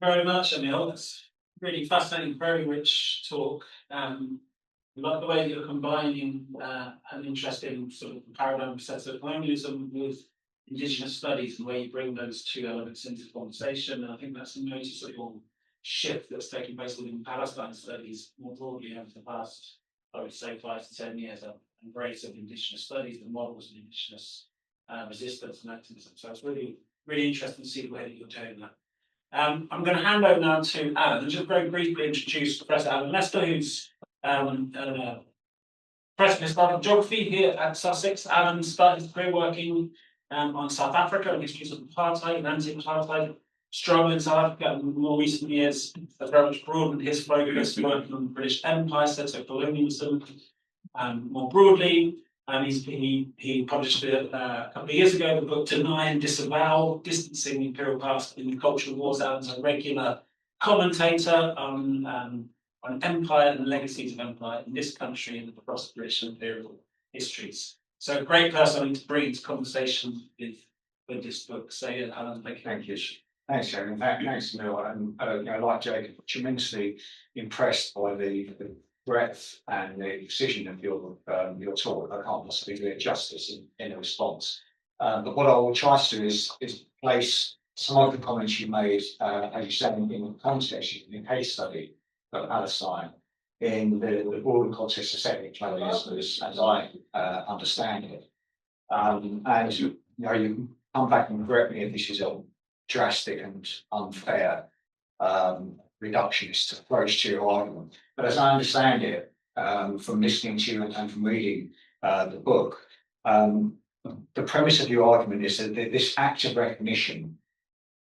Very much, Emile. That's really fascinating, very rich talk. I love the way that you're combining an interesting sort of paradigm of settler colonialism with Indigenous studies and the way you bring those two elements into the conversation. And I think that's a noticeable shift that's taking place within Palestine studies more broadly over the past, I would say, 5 to 10 years. Of embrace of Indigenous studies, the models of Indigenous resistance and activism. So it's really, really interesting to see the way that you're doing that. I'm going to hand over now to Alan and just very briefly introduce Professor Alan Lester, who's Professor of Historical Geography here at Sussex. Alan started his career working on South Africa and histories of apartheid and anti-apartheid struggle in South Africa, and in more recent years has very much broadened his focus, working on the British Empire, settler colonialism more broadly. He published a couple of years ago the book Deny and Disavow, Distancing the Imperial Past in the Cultural Wars. Alan's a regular commentator on empire and the legacies of empire in this country and across British imperial histories. So a great person to bring into conversation with this book. So yeah, Alan, thank you. Thank you. Thanks, Jeremy. Thanks, Neil. And like Jacob, tremendously impressed by the breadth and the precision of your talk. I can't possibly do it justice in a response. But what I will try to do is place some of the comments you made, as you said, in the context, in the case study of Palestine, in the broader context of settler colonialism, as I understand it. And you can come back and correct me if this is drastic and unfair reductionist approach to your argument. But as I understand it, from listening to you and from reading the book, the premise of your argument is that this act of recognition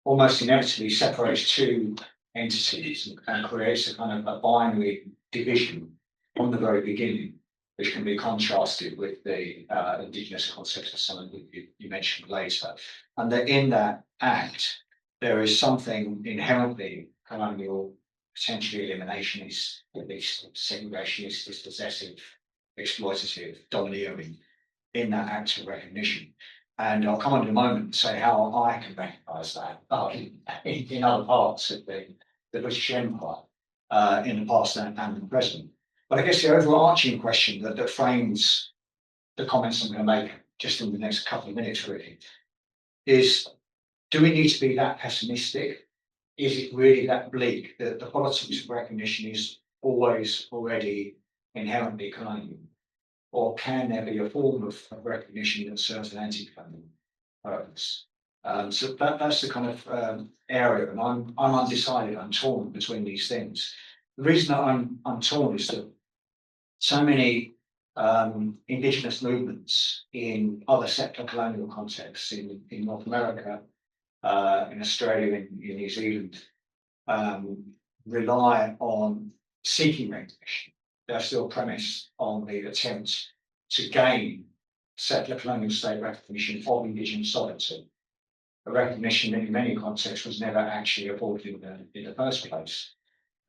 almost inevitably separates two entities and creates a kind of a binary division from the very beginning, which can be contrasted with the Indigenous concept of something that you mentioned later. And that in that act, there is something inherently colonial, potentially eliminationist, at least segregationist, dispossessive, exploitative, domineering in that act of recognition. And I'll come on in a moment and say how I can recognise that in other parts of the British Empire, in the past and the present. But I guess the overarching question that frames the comments I'm going to make just in the next couple of minutes really is, do we need to be that pessimistic? Is it really that bleak that the politics of recognition is always already inherently colonial? Or can there be a form of recognition that serves an anti-colonial purpose? So that's the kind of area, and I'm undecided. I'm torn between these things. The reason that I'm torn is that so many Indigenous movements in other settler colonial contexts in North America, in Australia, in New Zealand, rely on seeking recognition. They're still premised on the attempt to gain settler colonial state recognition of Indigenous sovereignty, a recognition that in many contexts was never actually afforded in the first place.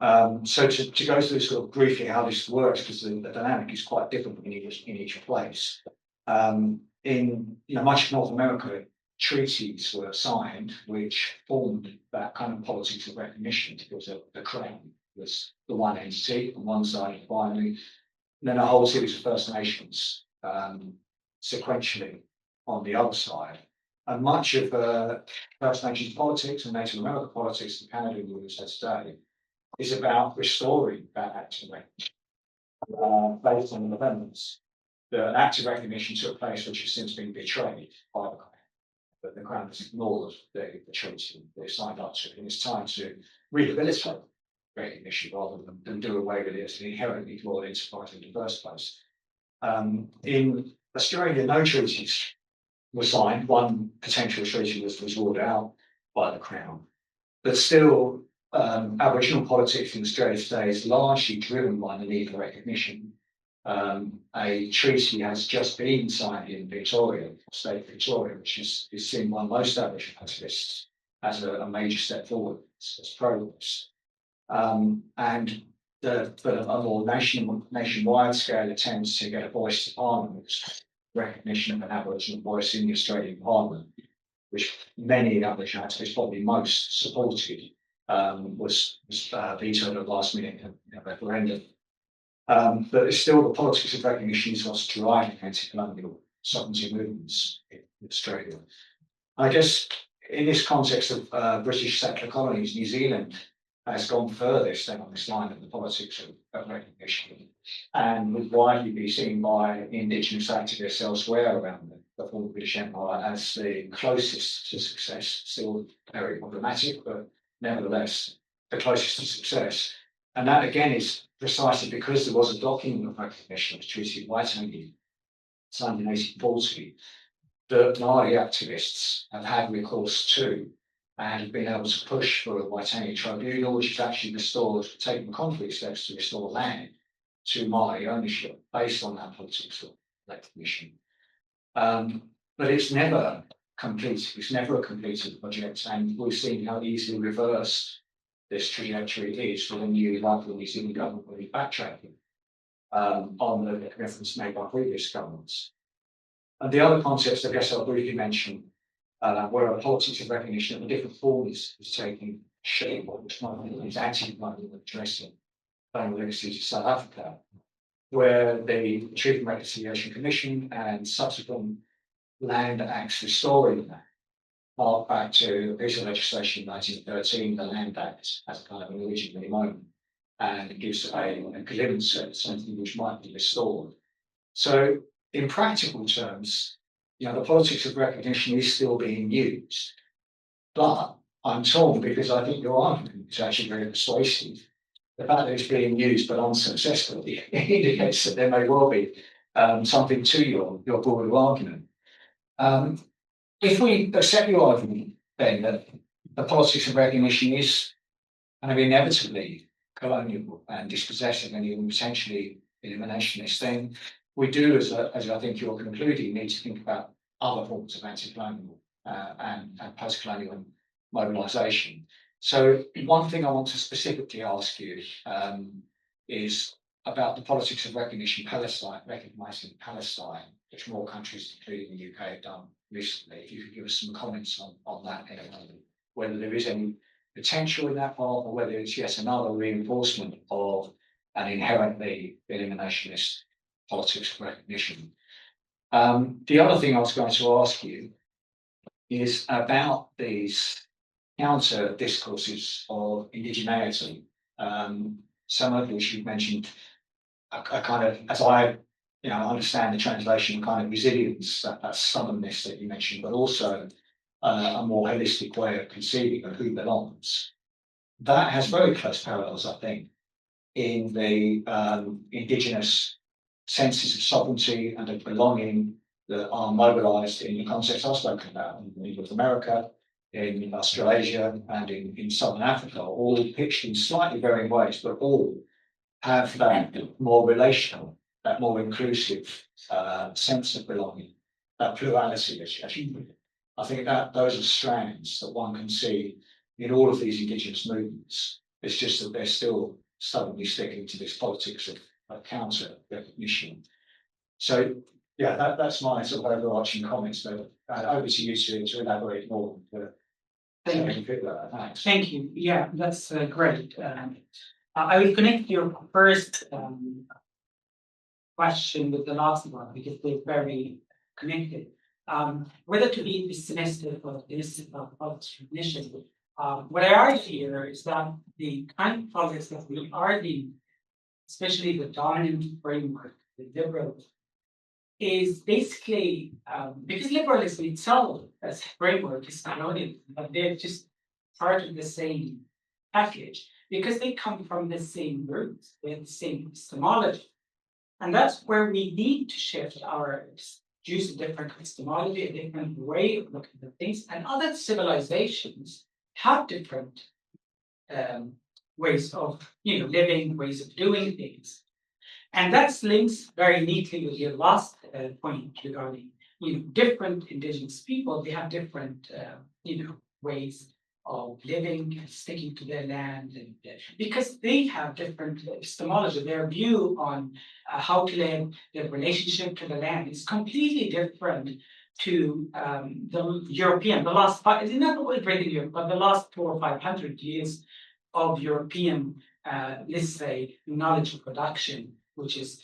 So to go through sort of briefly how this works, because the dynamic is quite different in each place. In much of North America, treaties were signed which formed that kind of politics of recognition, because the Crown was the one entity on one side, finally, and then a whole series of First Nations sequentially on the other side. And much of First Nations politics and Native American politics in Canada and the USA today is about restoring that act of recognition based on the events. The act of recognition took place which has since been betrayed by the Crown. But the Crown has ignored the treaty they signed up to, and it's time to rehabilitate recognition rather than do away with it as an inherently flawed enterprise in the first place. In Australia, no treaties were signed. One potential treaty was ruled out by the Crown, but still, Aboriginal politics in Australia today is largely driven by the need for recognition. A treaty has just been signed in Victoria, state Victoria, which is seen by most Aboriginal activists as a major step forward, as progress. And a more nationwide scale attempts to get a voice to Parliament, recognition of an Aboriginal voice in the Australian Parliament, which many Aboriginal activists, probably most, supported, was vetoed at the last minute in a referendum. But it's still the politics of recognition is what's driving anti-colonial sovereignty movements in Australia. I guess in this context of British settler colonies, New Zealand has gone furthest on this line of the politics of recognition, and would widely be seen by Indigenous activists elsewhere around the former British Empire as the closest to success. Still very problematic, but nevertheless the closest to success. And that again is precisely because there was a document of recognition, the Treaty of Waitangi, signed in 1840, that Maori activists have had recourse to and have been able to push for a Waitangi tribunal, which has actually taken concrete steps to restore land to Maori ownership based on that politics of recognition. But it's never completed. It's never a completed project, and we've seen how easily reversed this trajectory is for the new New Zealand government will be backtracking on the reference made by previous governments. And the other concepts, I guess I'll briefly mention, where a politics of recognition of a different form is taking shape, which is anti-colonial addressing colonial legacies of South Africa, where the Truth and Reconciliation Commission and subsequent land acts restoring that hark back to the piece of legislation in 1913, the Land Act, as kind of an originally moment, and it gives a glimpse at something which might be restored. So, in practical terms, the politics of recognition is still being used, but I'm torn because I think your argument is actually very persuasive. The fact that it's being used but unsuccessfully indicates that there may well be something to your broader argument. If we accept your argument, then that the politics of recognition is kind of inevitably colonial and dispossession and even potentially eliminationist, then we do, as I think you're concluding, need to think about other forms of anti-colonial and post-colonial mobilisation. So one thing I want to specifically ask you is about the politics of recognition, Palestine, recognising Palestine, which more countries, including the UK, have done recently. If you could give us some comments on that, whether there is any potential in that path, or whether it's yet another reinforcement of an inherently eliminationist politics of recognition. The other thing I was going to ask you is about these counter discourses of indigeneity. Some of which you've mentioned a kind of, as I understand the translation, kind of resilience, that stubbornness that you mentioned, but also a more holistic way of conceiving of who belongs. That has very close parallels, I think, in the Indigenous senses of sovereignty and of belonging that are mobilised in the concepts I've spoken about in North America, in Australasia, and in Southern Africa, all pitched in slightly varying ways, but all have that more relational, that more inclusive sense of belonging, that plurality, as you put it. I think that those are strands that one can see in all of these Indigenous movements. It's just that they're still stubbornly sticking to this politics of counter recognition. So, yeah, that's my sort of overarching comments. But over to you to elaborate more. Thank you. Thanks. Thank you. Yeah, that's great. I will connect your first question with the last one because they're very connected. Whether to be dismissive of this politics recognition, what I argue here is that the kind of politics that we are in, especially the dominant framework, the liberal, is basically because liberalism itself as a framework is colonial, but they're just part of the same package because they come from the same roots, they have the same epistemology. And that's where we need to shift our use a different epistemology, a different way of looking at things, and other civilizations have different ways of living, ways of doing things. And that links very neatly with your last point regarding different indigenous people. They have different ways of living and sticking to their land, and because they have different epistemology, their view on how to live, their relationship to the land is completely different to the European. The last not everything Europe, but the last 400 or 500 years of European, let's say, knowledge production, which is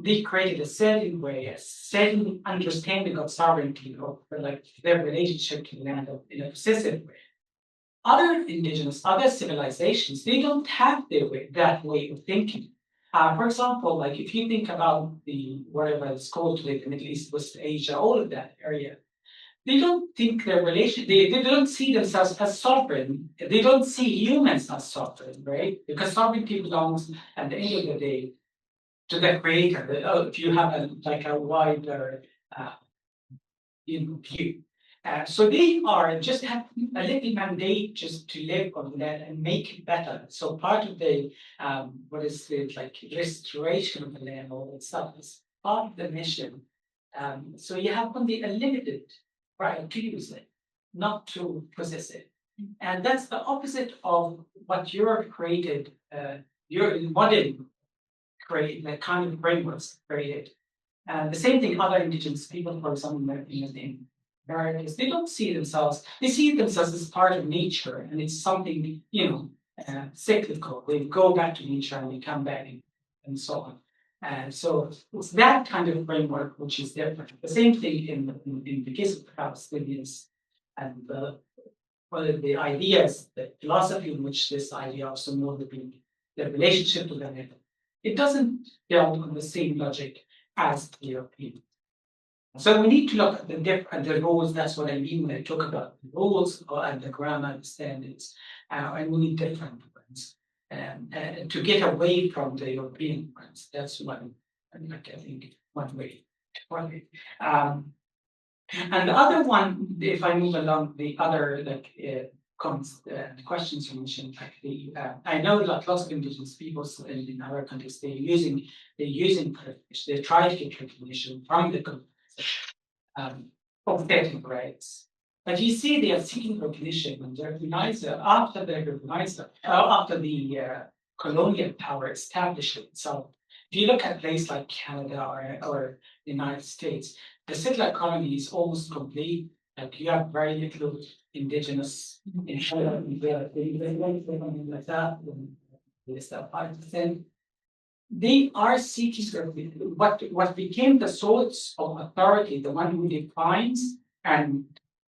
they created a certain way, a certain understanding of sovereignty, of like their relationship to the land in a possessive way. Other indigenous, other civilizations, they don't have that way of thinking. For example, like if you think about the whatever it's called today, the Middle East, West Asia, all of that area, they don't think their relation, they don't see themselves as sovereign. They don't see humans as sovereign, right? Because sovereignty belongs at the end of the day to the creator. If you have a wider view. So they are just have a little mandate just to live on that and make it better. So part of the what is it like restoration of the land, all that stuff is part of the mission. So you have only a limited right to use it, not to possess it, and that's the opposite of what Europe created. Your modern create the kind of frameworks created. The same thing other indigenous people, for example, in Americas, they don't see themselves, they see themselves as part of nature, and it's something, cyclical. They go back to nature and they come back and so on. And so it's that kind of framework which is different. The same thing in the case of the Palestinians and the ideas, the philosophy in which this idea of the relationship to the land, it doesn't build on the same logic as the European. So we need to look at the rules. That's what I mean when I talk about the rules and the grammar standards, and we need different ones to get away from the European ones. That's one, I think, one way. And the other one, if I move along, the other questions you mentioned, actually, I know that lots of indigenous peoples in our countries they're using recognition. They try to get recognition from the of getting rights. But you see, they are seeking recognition when they recognize after they recognize after the colonial power established itself. If you look at places like Canada or the United States, the settler colony is almost complete. Like you have very little indigenous in Canada, like that, less than 5%. They are seeking what became the source of authority, the one who defines and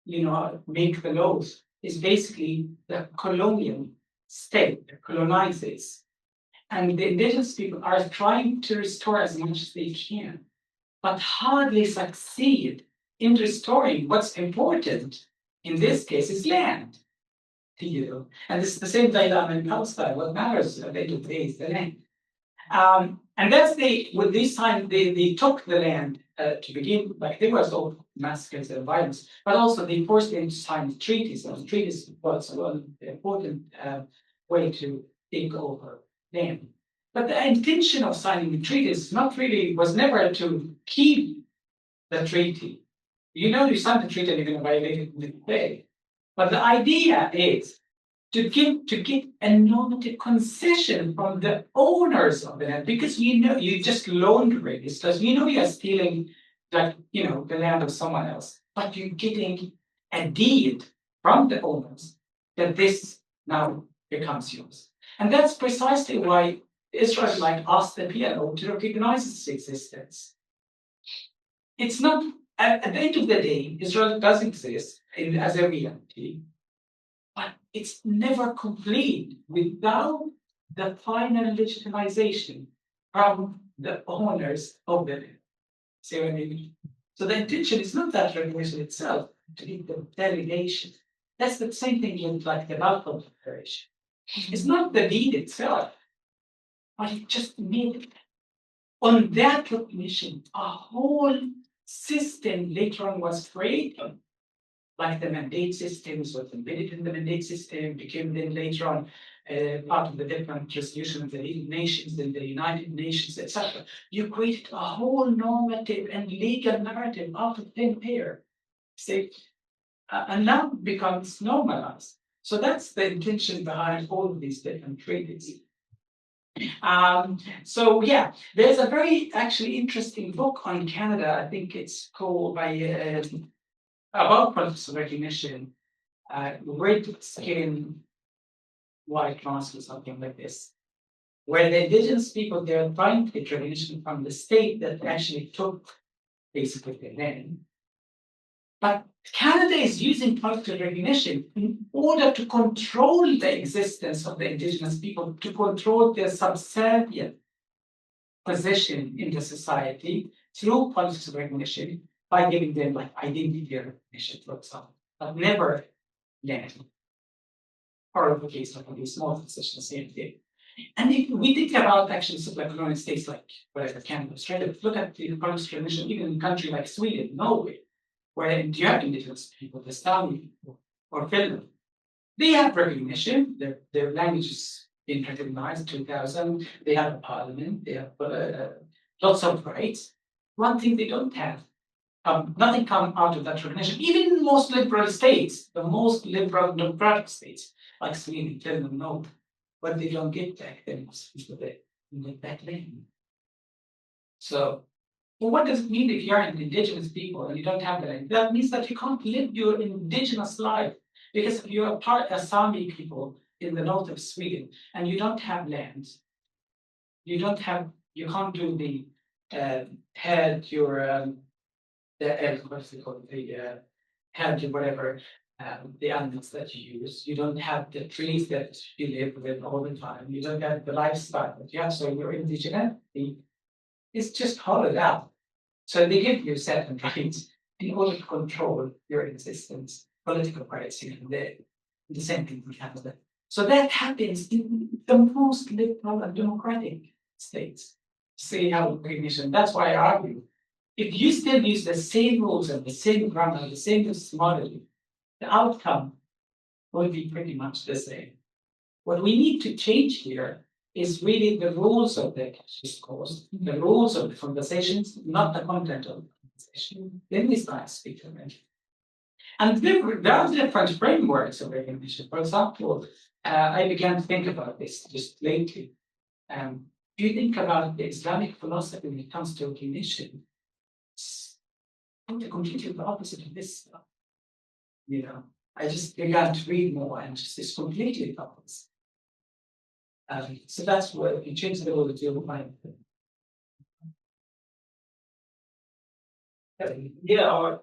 make the laws, is basically the colonial state that colonizes. And the indigenous people are trying to restore as much as they can, but hardly succeed in restoring what's important. In this case, is land. And this is the same dilemma in Palestine. What matters at the end of the day is the land. And that's with this time they took the land to begin, like there was all massacres and violence, but also they forced them to sign treaties. And treaties was an important way to take over land. But the intention of signing the treaties was never to keep the treaty. You sign the treaty and you're going to violate it midway. But the idea is to get a normative concession from the owners of the land, because you just loaned registers, you are stealing the land of someone else, but you're getting a deed from the owners that this now becomes yours. And that's precisely why Israel asked the PLO to recognize its existence. It's not at the end of the day, Israel does exist as a reality. But it's never complete without the final legitimization from the owners of the land. See what I mean? So the intention is not that recognition itself, to get the delegation. That's the same thing with the Balfour Declaration. It's not the deed itself, but it just made on that recognition, a whole system later on was created. Like the mandate systems was embedded in the mandate system, became then later on part of the different resolutions of the League of Nations and the United Nations, etc. You created a whole normative and legal narrative out of thin air. See, and now it becomes normalized. So that's the intention behind all of these different treaties. So yeah, there's a very actually interesting book on Canada. I think it's called about politics of recognition, red skin, white mask or something like this, where the indigenous people, they're trying to get recognition from the state that actually took basically the land. But Canada is using political recognition in order to control the existence of the indigenous people, to control their subservient position in the society through politics of recognition, by giving them identity recognition, for example, but never land. Part of the case of these small decisions, same thing. And if we think about actually settler colonial states like Canada, Australia, look at the politics of recognition, even in a country like Sweden, Norway, where you have indigenous people, the Sami people, or Finland, they have recognition. Their language is being recognized. 2000, they have a parliament. They have lots of rights. One thing they don't have. Nothing come out of that recognition. Even in the most liberal states, the most liberal democratic states, like Sweden, Finland, no, but they don't get back then they get back land. So, well, what does it mean if you're an indigenous people and you don't have the land? That means that you can't live your indigenous life, because if you're a Sami people in the north of Sweden and you don't have land, you can't do the head your whatever the animals that you use. You don't have the trees that you live with all the time. You don't have the lifestyle that you have. So your indigeneity is just hollowed out. So they give you certain rights in order to control your existence, political rights, the same thing we have there. So that happens in the most liberal and democratic states. See how recognition. That's why I argue. If you still use the same rules and the same grammar, the same epistemology, the outcome will be pretty much the same. What we need to change here is really the rules of the discourse, the rules of the conversations, not the content of the conversation. Then we start speaking. And there are different frameworks of recognition. For example, I began to think about this just lately. If you think about the Islamic philosophy when it comes to recognition, it's completely the opposite of this stuff. I just began to read more and just it's completely the opposite. So that's what you change the world to mind. Yeah, or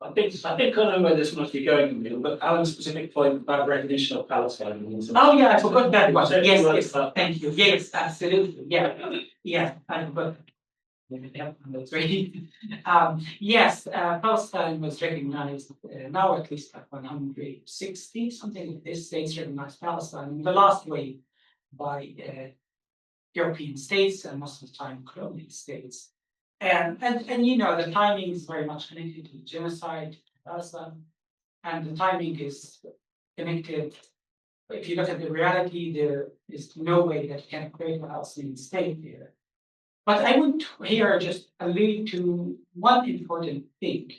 I think I know where this must be going, Emile, but Alan's specific point about recognition of Palestine. Oh yeah, I forgot that one. Yes, thank you. Yes, absolutely. Yeah, I forgot. Yes, Palestine was recognized now at least like 160, something like this. States recognized Palestine in the last wave by European states and most of the time colonial states. And the timing is very much connected to genocide, Palestine, and the timing is connected. If you look at the reality, there is no way that you can create a Palestinian state here. But I want here just allude to one important thing.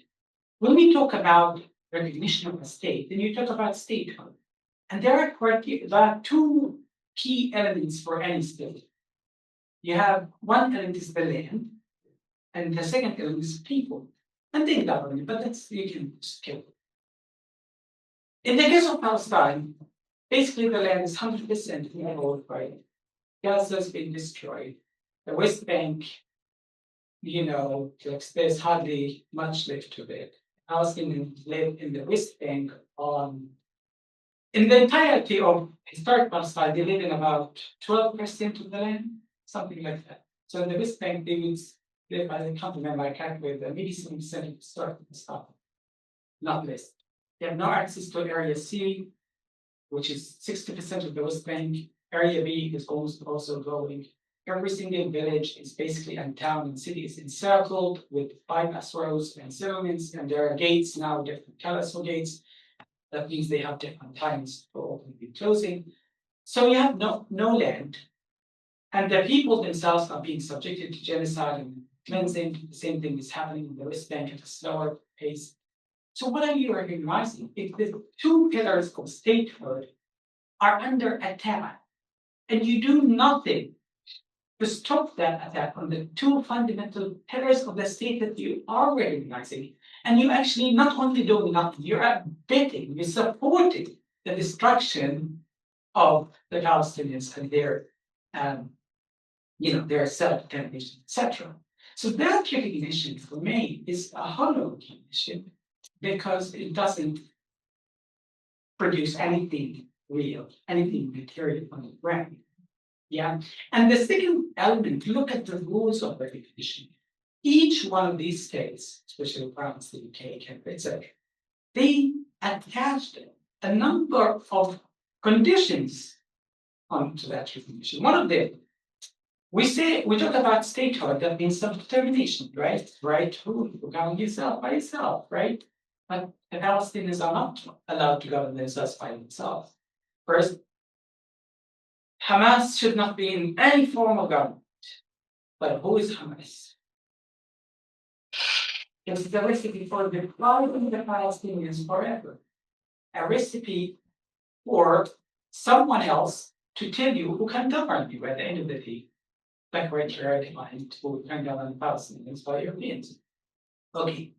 When we talk about recognition of a state, then you talk about statehood. And there are two key elements for any state. You have one element is the land, and the second element is people, and then government, but you can skip it. In the case of Palestine, basically the land is 100% controlled by Gaza has been destroyed. The West Bank, there's hardly much left of it. Palestinians live in the West Bank in the entirety of historic Palestine, they live in about 12% of the land, something like that. So in the West Bank, they would live, I can't remember, I calculated maybe 7% of historic stuff, not less. They have no access to Area C, which is 60% of the West Bank. Area B is also growing. Every single village is basically and town and city is encircled with bypass roads and settlements, and there are gates now, different colors for gates. That means they have different times for opening and closing. So you have no land, and the people themselves are being subjected to genocide and cleansing. The same thing is happening in the West Bank at a slower pace. So what are you recognizing? If the two pillars of statehood are under attack, and you do nothing to stop that attack on the two fundamental pillars of the state that you are recognizing, and you actually not only doing nothing, you're abetting, you're supporting the destruction of the Palestinians and their self-determination, etc. So that recognition for me is a hollow recognition because it doesn't produce anything real, anything material on the ground. Yeah. And the second element, look at the rules of recognition. Each one of these states, especially France, the UK, Canada, etc., they attached a number of conditions onto that recognition. One of them, we talk about statehood, that means self-determination, right? Right? Who govern yourself by yourself, right? But the Palestinians are not allowed to govern themselves by themselves. First, Hamas should not be in any form of government. But who is Hamas? It's the recipe for depriving the Palestinians forever. A recipe for someone else to tell you who can govern you at the end of the day. Like right here, I defined who can govern the Palestinians by Europeans. Okay.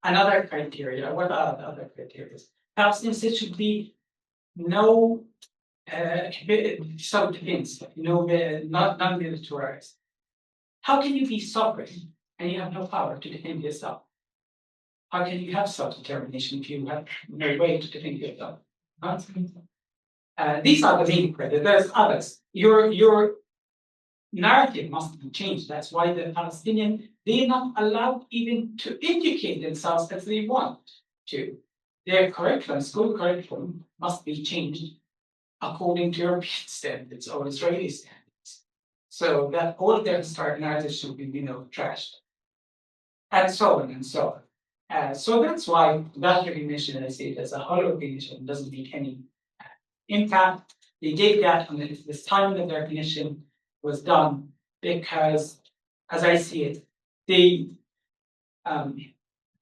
Another criteria. What are the other criteria? Palestinians should be no self-defense, not non-militarized. How can you be sovereign and you have no power to defend yourself? How can you have self-determination if you have no way to defend yourself? These are the main criteria. There's others. Your narrative must be changed. That's why the Palestinian, they're not allowed even to educate themselves as they want to. Their curriculum, school curriculum, must be changed according to European standards or Israeli standards. So that all of their historic narratives should be, trashed. And so on and so on. So that's why that recognition, I see it as a hollow recognition, doesn't make any impact. They gave that on this time that the recognition was done because, as I see it, they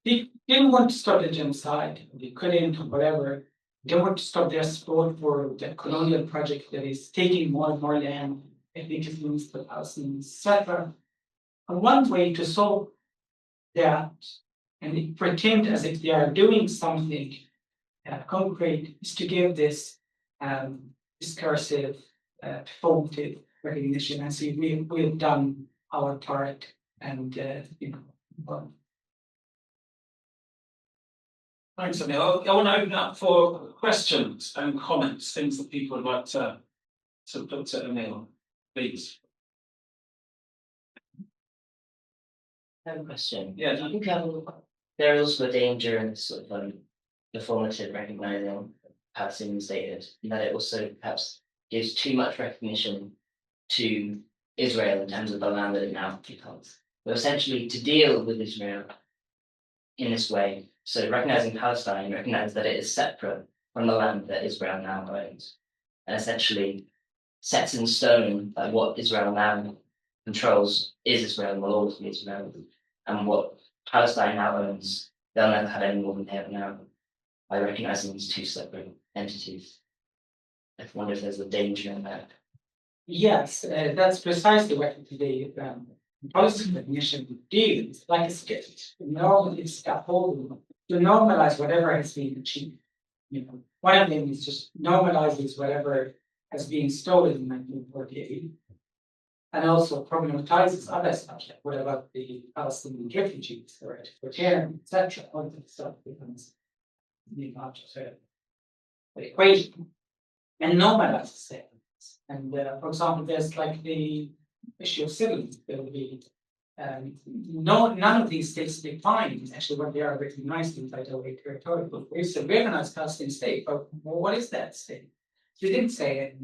didn't want to stop the genocide. They couldn't, or whatever. They didn't want to stop their support for the colonial project that is taking more and more land, ethnic Muslims, the Palestinians, etc. And one way to solve that and they pretend as if they are doing something concrete is to give this discursive, performative recognition and say we've done our part and Thanks, Emile. I want to open up for questions and comments, things that people would like to put to Emile, please. I have a question. Yeah. Do you think there is also a danger in sort of performative recognizing Palestinian statehood, in that it also perhaps gives too much recognition to Israel in terms of the land that it now becomes? But essentially, to deal with Israel in this way, so recognizing Palestine, recognize that it is separate from the land that Israel now owns, and essentially sets in stone that what Israel now controls is Israel and will always be Israel, and what Palestine now owns, they'll never have any more than they have now, by recognizing these two separate entities. I wonder if there's a danger in that. yes, that's precisely what the policy recognition deals, like a sketch, it's scaffolding to normalize whatever has been achieved. One of them is just normalizes whatever has been stolen in 1948, and also problematizes other stuff, like what about the Palestinian refugees or return, etc. All this stuff becomes the equation and normalizes it. And for example, there's like the issue of civilians. There will be none of these states define actually what they are recognized in title A territorial. It's a recognized Palestinian state, but what is that state? They didn't say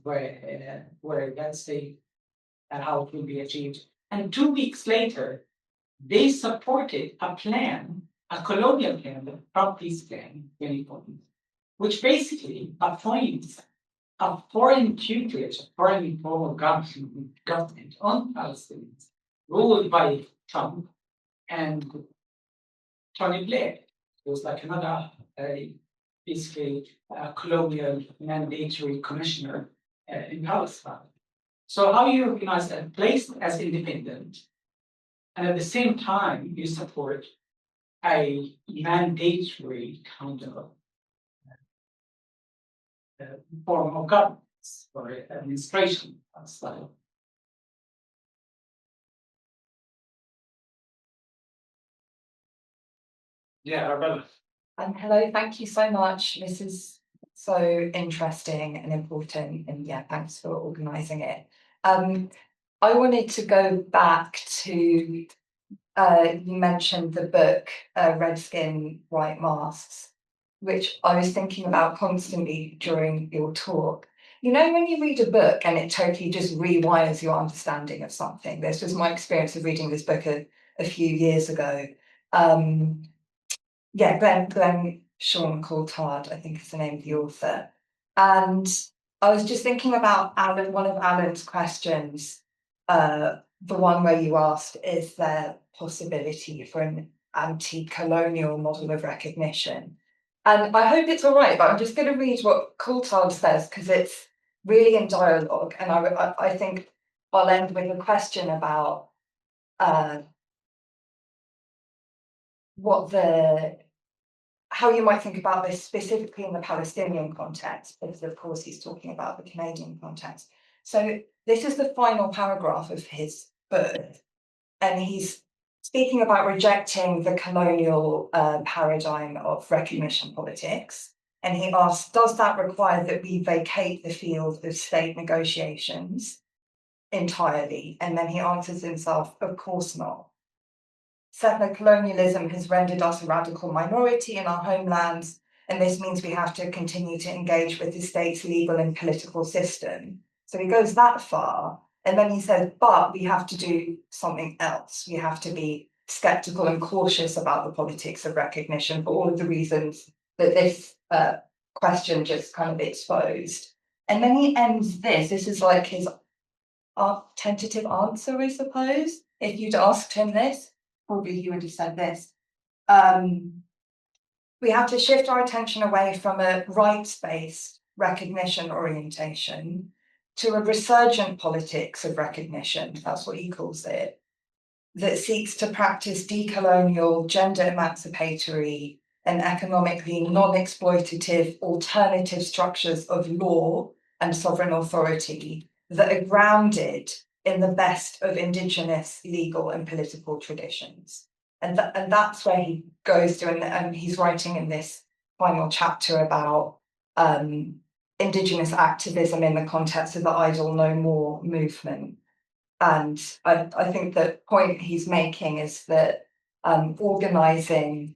where that state and how it will be achieved. And 2 weeks later, they supported a plan, a colonial plan, the properties plan, 2020, which basically appoints a foreign tutelage, a foreign form of government on Palestinians, ruled by Trump and Tony Blair. It was like another, basically, colonial mandatory commissioner in Palestine. So how you recognize that placed as independent, and at the same time you support a mandatory kind of form of governance or administration style. Yeah, Arabella. Hello, thank you so much. This is so interesting and important, and yeah, thanks for organising it. I wanted to go back to you mentioned the book Red Skin, White Masks, which I was thinking about constantly during your talk. When you read a book and it totally just rewires your understanding of something. This was my experience of reading this book a few years ago. Glenn Sean Coulthard, I think is the name of the author. And I was just thinking about one of Alan's questions, the one where you asked, is there possibility for an anti-colonial model of recognition? And I hope it's all right, but I'm just going to read what Coulthard says, because it's really in dialogue. And I think I'll end with a question about how you might think about this specifically in the Palestinian context, because of course he's talking about the Canadian context. So this is the final paragraph of his book, and he's speaking about rejecting the colonial paradigm of recognition politics. And he asks, does that require that we vacate the field of state negotiations? entirely. And then he answers himself, of course not. Settler colonialism has rendered us a radical minority in our homelands, and this means we have to continue to engage with the state's legal and political system. So he goes that far, and then he says, but we have to do something else. We have to be skeptical and cautious about the politics of recognition for all of the reasons that this question just kind of exposed. And then he ends this is like his tentative answer, I suppose. If you'd asked him this, probably he would have said this. We have to shift our attention away from a rights-based recognition orientation to a resurgent politics of recognition, that's what he calls it, that seeks to practice decolonial, gender emancipatory, and economically non-exploitative alternative structures of law and sovereign authority that are grounded in the best of Indigenous legal and political traditions. And that's where he goes to, and he's writing in this final chapter about Indigenous activism in the context of the Idle No More movement. And I think the point he's making is that organising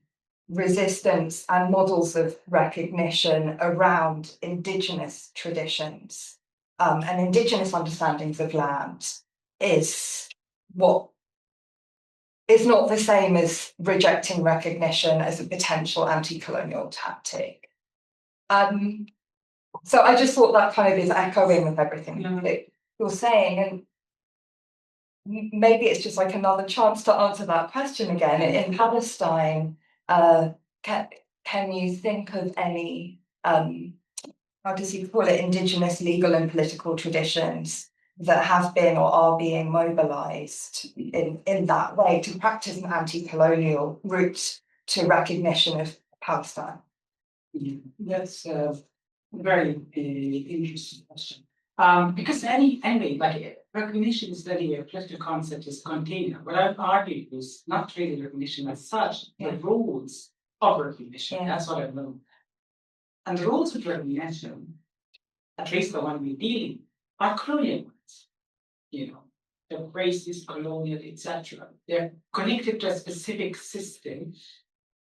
resistance and models of recognition around Indigenous traditions and Indigenous understandings of land is what is not the same as rejecting recognition as a potential anti-colonial tactic. So I just thought that kind of is echoing with everything that you're saying, and maybe it's just like another chance to answer that question again. In Palestine, can you think of any, how does he call it, Indigenous legal and political traditions that have been or are being mobilised in that way to practice an anti-colonial route to recognition of Palestine? That's a very interesting question. Because anyway, like recognition is really a political concept, is container. What I've argued is not really recognition as such, the rules of recognition. That's what I've known. And the rules of recognition, at least the one we're dealing, are colonial ones. You know, the racist, colonial, etc. They're connected to a specific system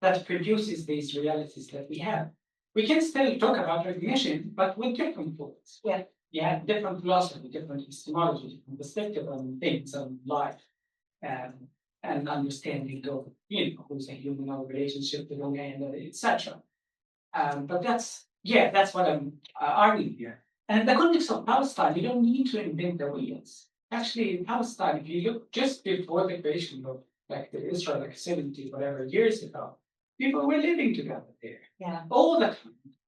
that produces these realities that we have. We can still talk about recognition, but with different tools. Yeah, different philosophy, different epistemology, different perspective on things, on life, and understanding of, you know, who's a human, our relationship with one another, etc. But that's what I'm arguing here. And in the context of Palestine, you don't need to invent the wheels. Actually, in Palestine, if you look just before the creation of like the Israel, like 70 whatever years ago, people were living together there. All the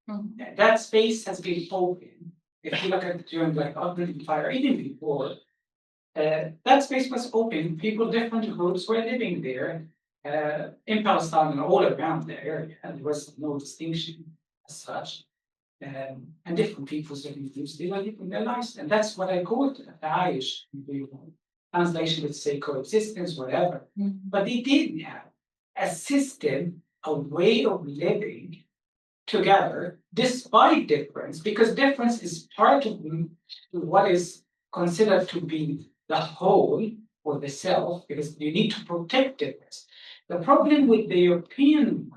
time. That space has been open. If you look at during like Ottoman Empire, even before, that space was open. People, different groups were living there in Palestine and all around the area, and there was no distinction as such. And different peoples, different groups, they were living their lives, and that's what I call it. The Irish translation would say coexistence, whatever. But they didn't have a system, a way of living together despite difference, because difference is part of what is considered to be the whole or the self, because you need to protect difference. The problem with the European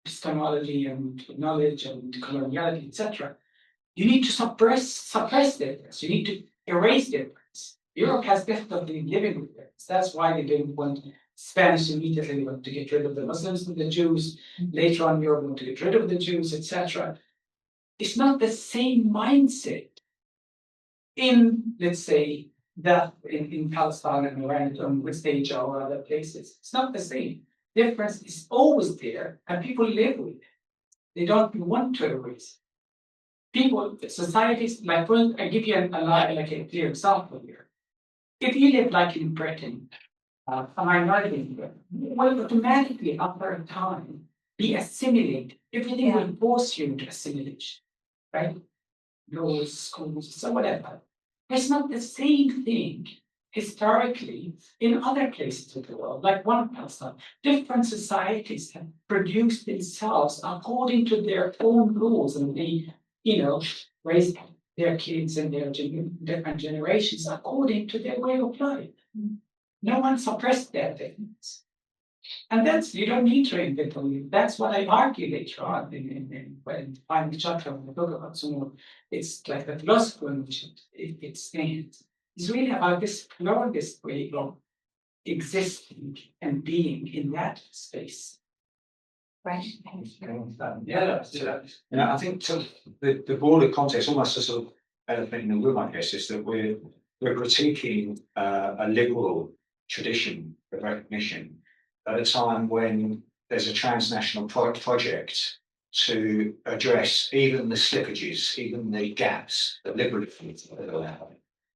epistemology and knowledge and coloniality, etc., you need to suppress difference. You need to erase difference. Europe has difficulty living with difference. That's why they didn't want Spanish immediately. They wanted to get rid of the Muslims and the Jews. Later on, Europe wanted to get rid of the Jews, etc. It's not the same mindset in, let's say, that in Palestine and around West Asia or other places. It's not the same. Difference is always there, and people live with it. They don't want to erase it. People, societies, like, well, I give you a clear example here. If you live like in Britain, a minority in Britain, will automatically after a time be assimilated. Everything will force you into assimilation, right? Laws, schools, so whatever. It's not the same thing historically in other places of the world, like one Palestine. Different societies have produced themselves according to their own rules, and they, you know, raise their kids and their different generations according to their way of life. No one suppressed their things. And that's, you don't need to reinvent the wheel. That's what I argue later on when final chapter of the book about Sumo. It's like the philosophy in which it stands. It's really about this pluralist way of existing and being in that space. Right. Yeah, I think the broader context, almost a sort of elephant in the room, I guess, is that we're critiquing a liberal tradition of recognition at a time when there's a transnational project to address even the slippages, even the gaps that liberalism allow,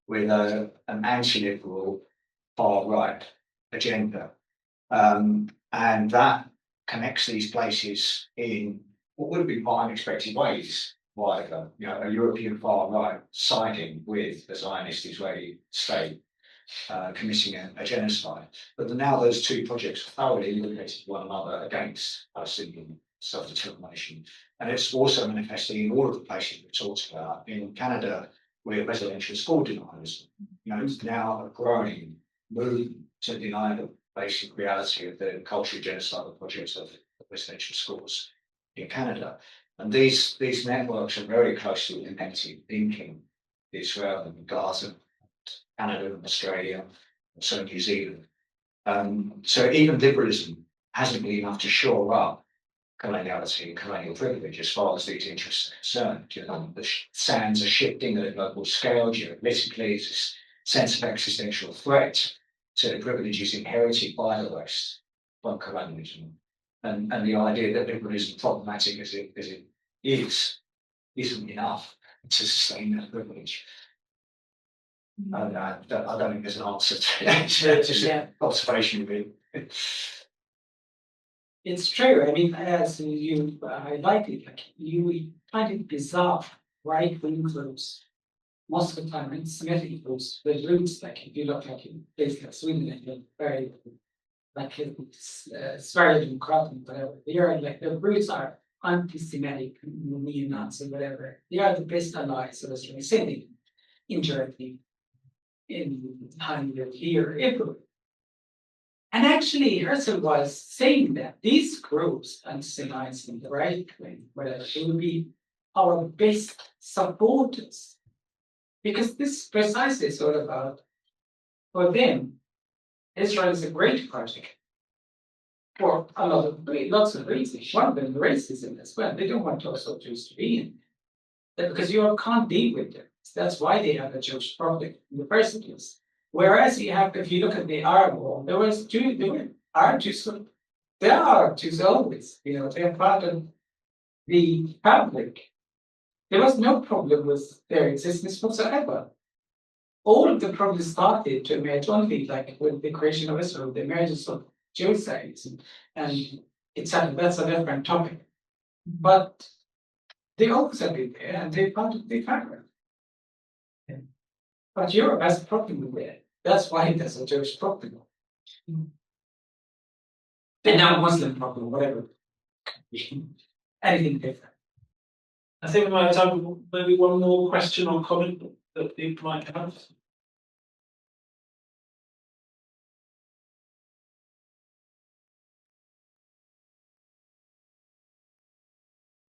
with an anti-liberal far-right agenda. And that connects these places in what would have been quite unexpected ways. Like a European far-right siding with the Zionist Israeli state, committing a genocide. But now those two projects are thoroughly eliminated one another against Palestinian self-determination. And it's also manifesting in all of the places we talked about. In Canada, where residential school deniers, it's now a growing movement to deny the basic reality of the cultural genocidal projects of residential schools in Canada. And these networks are very closely connected, linking Israel and Gaza, Canada and Australia, and so New Zealand. So even liberalism hasn't been enough to shore up coloniality and colonial privilege as far as these interests are concerned. The sands are shifting at a global scale. Geopolitically, there's this sense of existential threat to the privileges inherited by the West from colonialism. And the idea that liberalism, problematic as it is, isn't enough to sustain that privilege. I don't think there's an answer to that. It's just an observation of it. It's true. I mean, as you highlighted, like you find it bizarre, right-wing groups, most of the time, anti-Semitic groups, the roots, like if you look like in places like Sweden, very like it's very democratic, whatever. They are like the roots are anti-Semitic, neo-Nazi, whatever. They are the best allies of Israel, sending indirectly in 100 year everywhere. And actually, Herzl was saying that these groups, anti-Semites in the right wing, whatever, they will be our best supporters. Because this precisely is all about, for them, Israel is a great project for lots of reasons. One of them, racism as well. They don't want also Jews to be in that because you can't deal with them. That's why they have a Jewish problem in the first place. Whereas if you look at the Arab world, there were Arab Jews. There are Jews always, they're part of the public. There was no problem with their existence whatsoever. All of the problems started to emerge only like with the creation of Israel, the emergence of genocides, and that's a different topic. But they always have been there, and they're part of the fabric. But Europe has a problem with it. That's why there's a Jewish problem. And now Muslim problem, whatever. Anything different. I think we might have time for maybe one more question or comment that people might have.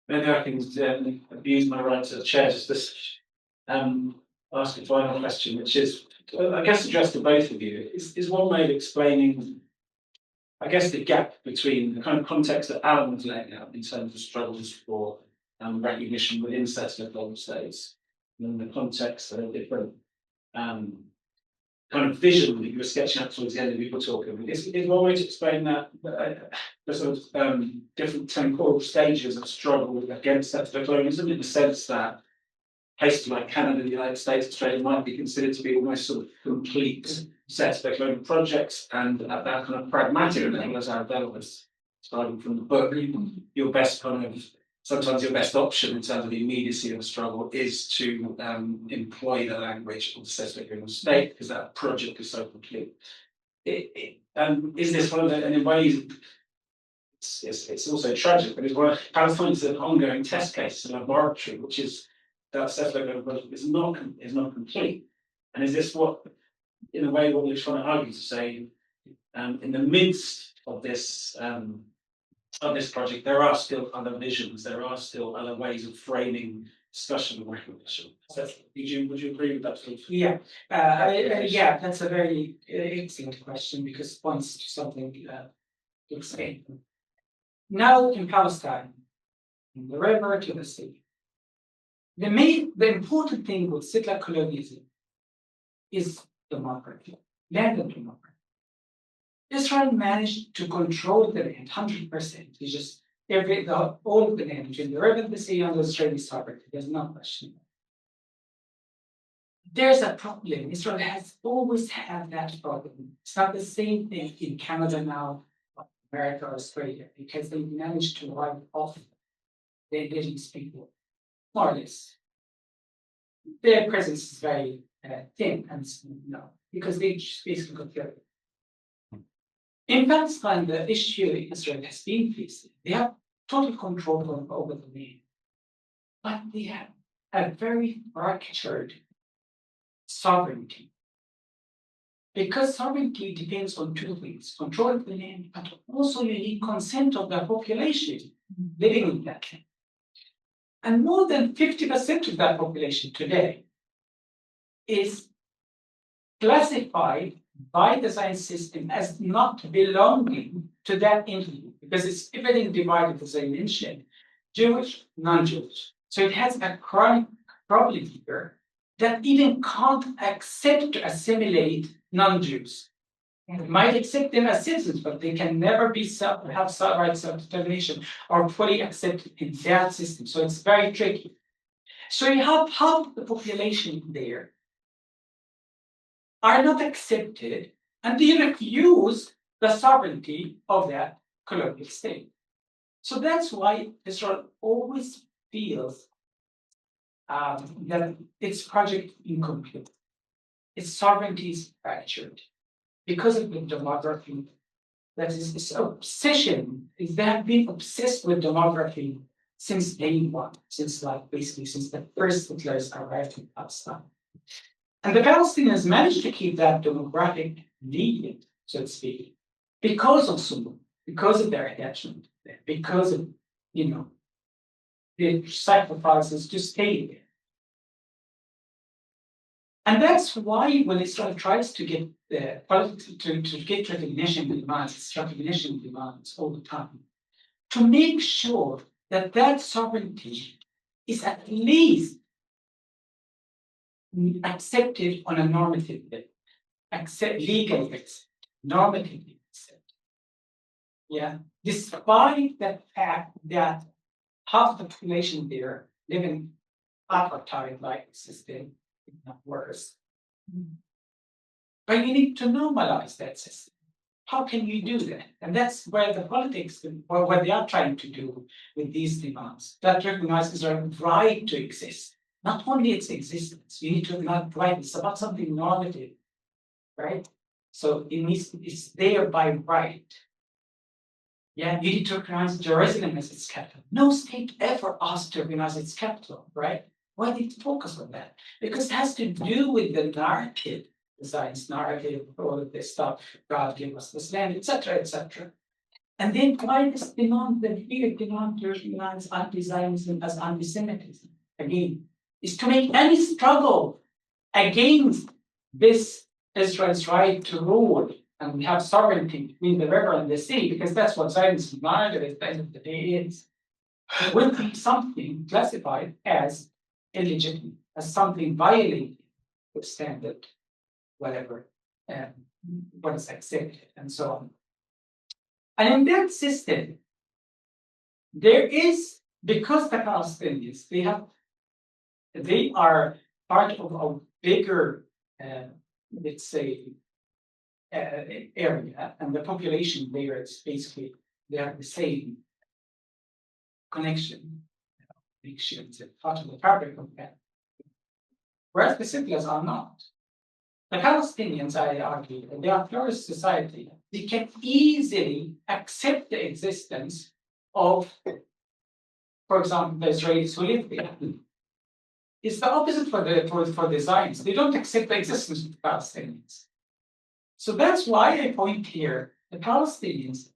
Maybe I can abuse my right to the chair just to ask a final question, which is, I guess, addressed to both of you. Is one way of explaining, I guess, the gap between the kind of context that Alan was laying out in terms of struggles for recognition within settler colonial states, and the context that are different kind of vision that you were sketching out towards the end of your talk. Is one way to explain that the sort of different temporal stages of struggle against settler colonialism, in the sense that places like Canada, the United States, Australia might be considered to be almost sort of complete settler colonial projects, and at that kind of pragmatic level, as Arabella was starting from the book, your best kind of sometimes your best option in terms of the immediacy of the struggle is to employ the language of the settler colonial state, because that project is so complete. Is this one of the, and in ways, it's also tragic, but it's one of Palestine is an ongoing test case, a laboratory, which is that settler colonial project is not complete. And is this what, in a way, what we're trying to argue to say, in the midst of this project, there are still other visions, there are still other ways of framing discussion and recognition. So, would you agree with that sort of? Yeah, that's a very excellent question because it points to something to explain. Now in Palestine, from the river to the sea, the important thing with settler colonialism is demography, land and demography. Israel managed to control the land 100%. It's just all of the land between the river and the sea under Israeli sovereignty. There's no question. There's a problem. Israel has always had that problem. It's not the same thing in Canada now, America, or Australia, because they managed to wipe off the indigenous people, more or less. Their presence is very thin and small now, because they just basically got killed. In Palestine, the issue Israel has been facing, they have total control over the land, but they have a very fractured sovereignty. Because sovereignty depends on two things: control of the land, but also you need consent of the population living in that land. And more than 50% of that population today is classified by the science system as not belonging to that entity, because it's everything divided, as I mentioned, Jewish, non-Jewish. So it has a chronic problem here that even can't accept to assimilate non-Jews. It might accept them as citizens, but they can never have right self-determination or fully accepted in that system. So it's very tricky. So you have half of the population there are not accepted, and they refuse the sovereignty of that colonial state. So that's why Israel always feels that its project incomplete, its sovereignty is fractured because of the demography. That is, this obsession is they have been obsessed with demography since day one, since the first settlers arrived in Palestine. And the Palestinians managed to keep that demographic lead, so to speak, because of Sunnah, because of their attachment, because of the sacrifices to stay there. And that's why when Israel tries to get to get recognition demands, its recognition demands all the time, to make sure that that sovereignty is at least accepted on a normative level, legally accepted, normatively accepted. Yeah, despite the fact that half the population there live in apartheid-like system, if not worse. But you need to normalize that system. How can you do that? And that's where the politics, or what they are trying to do with these demands, that recognizes our right to exist. Not only its existence, you need to recognize right. It's about something normative, right? So it's there by right. Yeah, you need to recognize Jerusalem as its capital. No state ever asked to recognize its capital, right? Why did it focus on that? Because it has to do with the narrative, the science narrative, all of this stuff. God gave us this land, etc., etc. And then why this demand, the fear demand to recognize anti-Zionism as anti-Semitism? Again, is to make any struggle against this Israel's right to rule and we have sovereignty between the river and the sea, because that's what Zionism narrative at the end of the day is, will be something classified as illegitimate, as something violating the standard, whatever, what is accepted, and so on. And in that system, there is, because the Palestinians, they are part of a bigger, let's say, area, and the population there is basically, they have the same connection, it's part of the fabric of that. Whereas the settlers are not. The Palestinians, I argue, they are a pluralist society. They can easily accept the existence of, for example, the Israelis who live there. It's the opposite for the Zionists. They don't accept the existence of the Palestinians. So that's why I point here, the Palestinians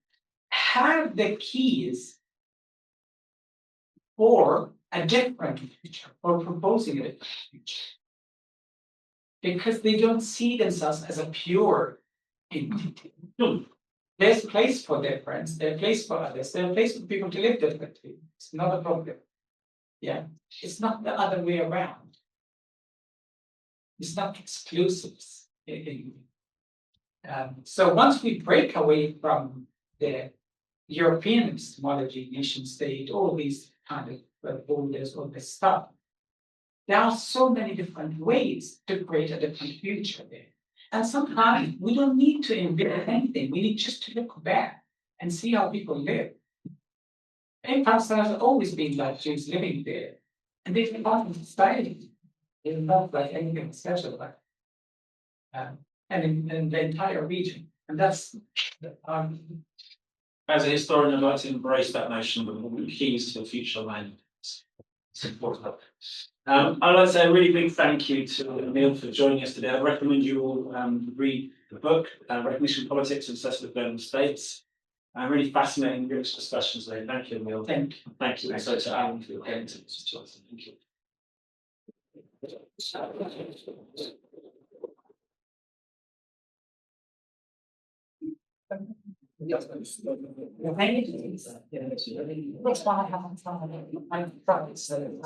have the keys for a different future, or proposing a different future. Because they don't see themselves as a pure entity. There's a place for difference, there's a place for others, there's a place for people to live differently. It's not a problem. Yeah, it's not the other way around. It's not exclusives. So once we break away from the European epistemology, nation state, all these kind of borders, all this stuff, there are so many different ways to create a different future there. And sometimes we don't need to invent anything. We need just to look back and see how people live. And Palestine has always been like Jews living there. And they've been part of society. They're not like anything special like and in the entire region. And that's As a historian, I'd like to embrace that notion of the keys to the future land. It's important. I'd like to say a really big thank you to Emile for joining us today. I recommend you all read the book, Recognition, Politics and Settler Colonial States. Really fascinating, rich discussions there. Thank you, Emile. Thank you. Thank you also to Alan for your attendance to us. Thank you. Which one I haven't found? I'm sorry.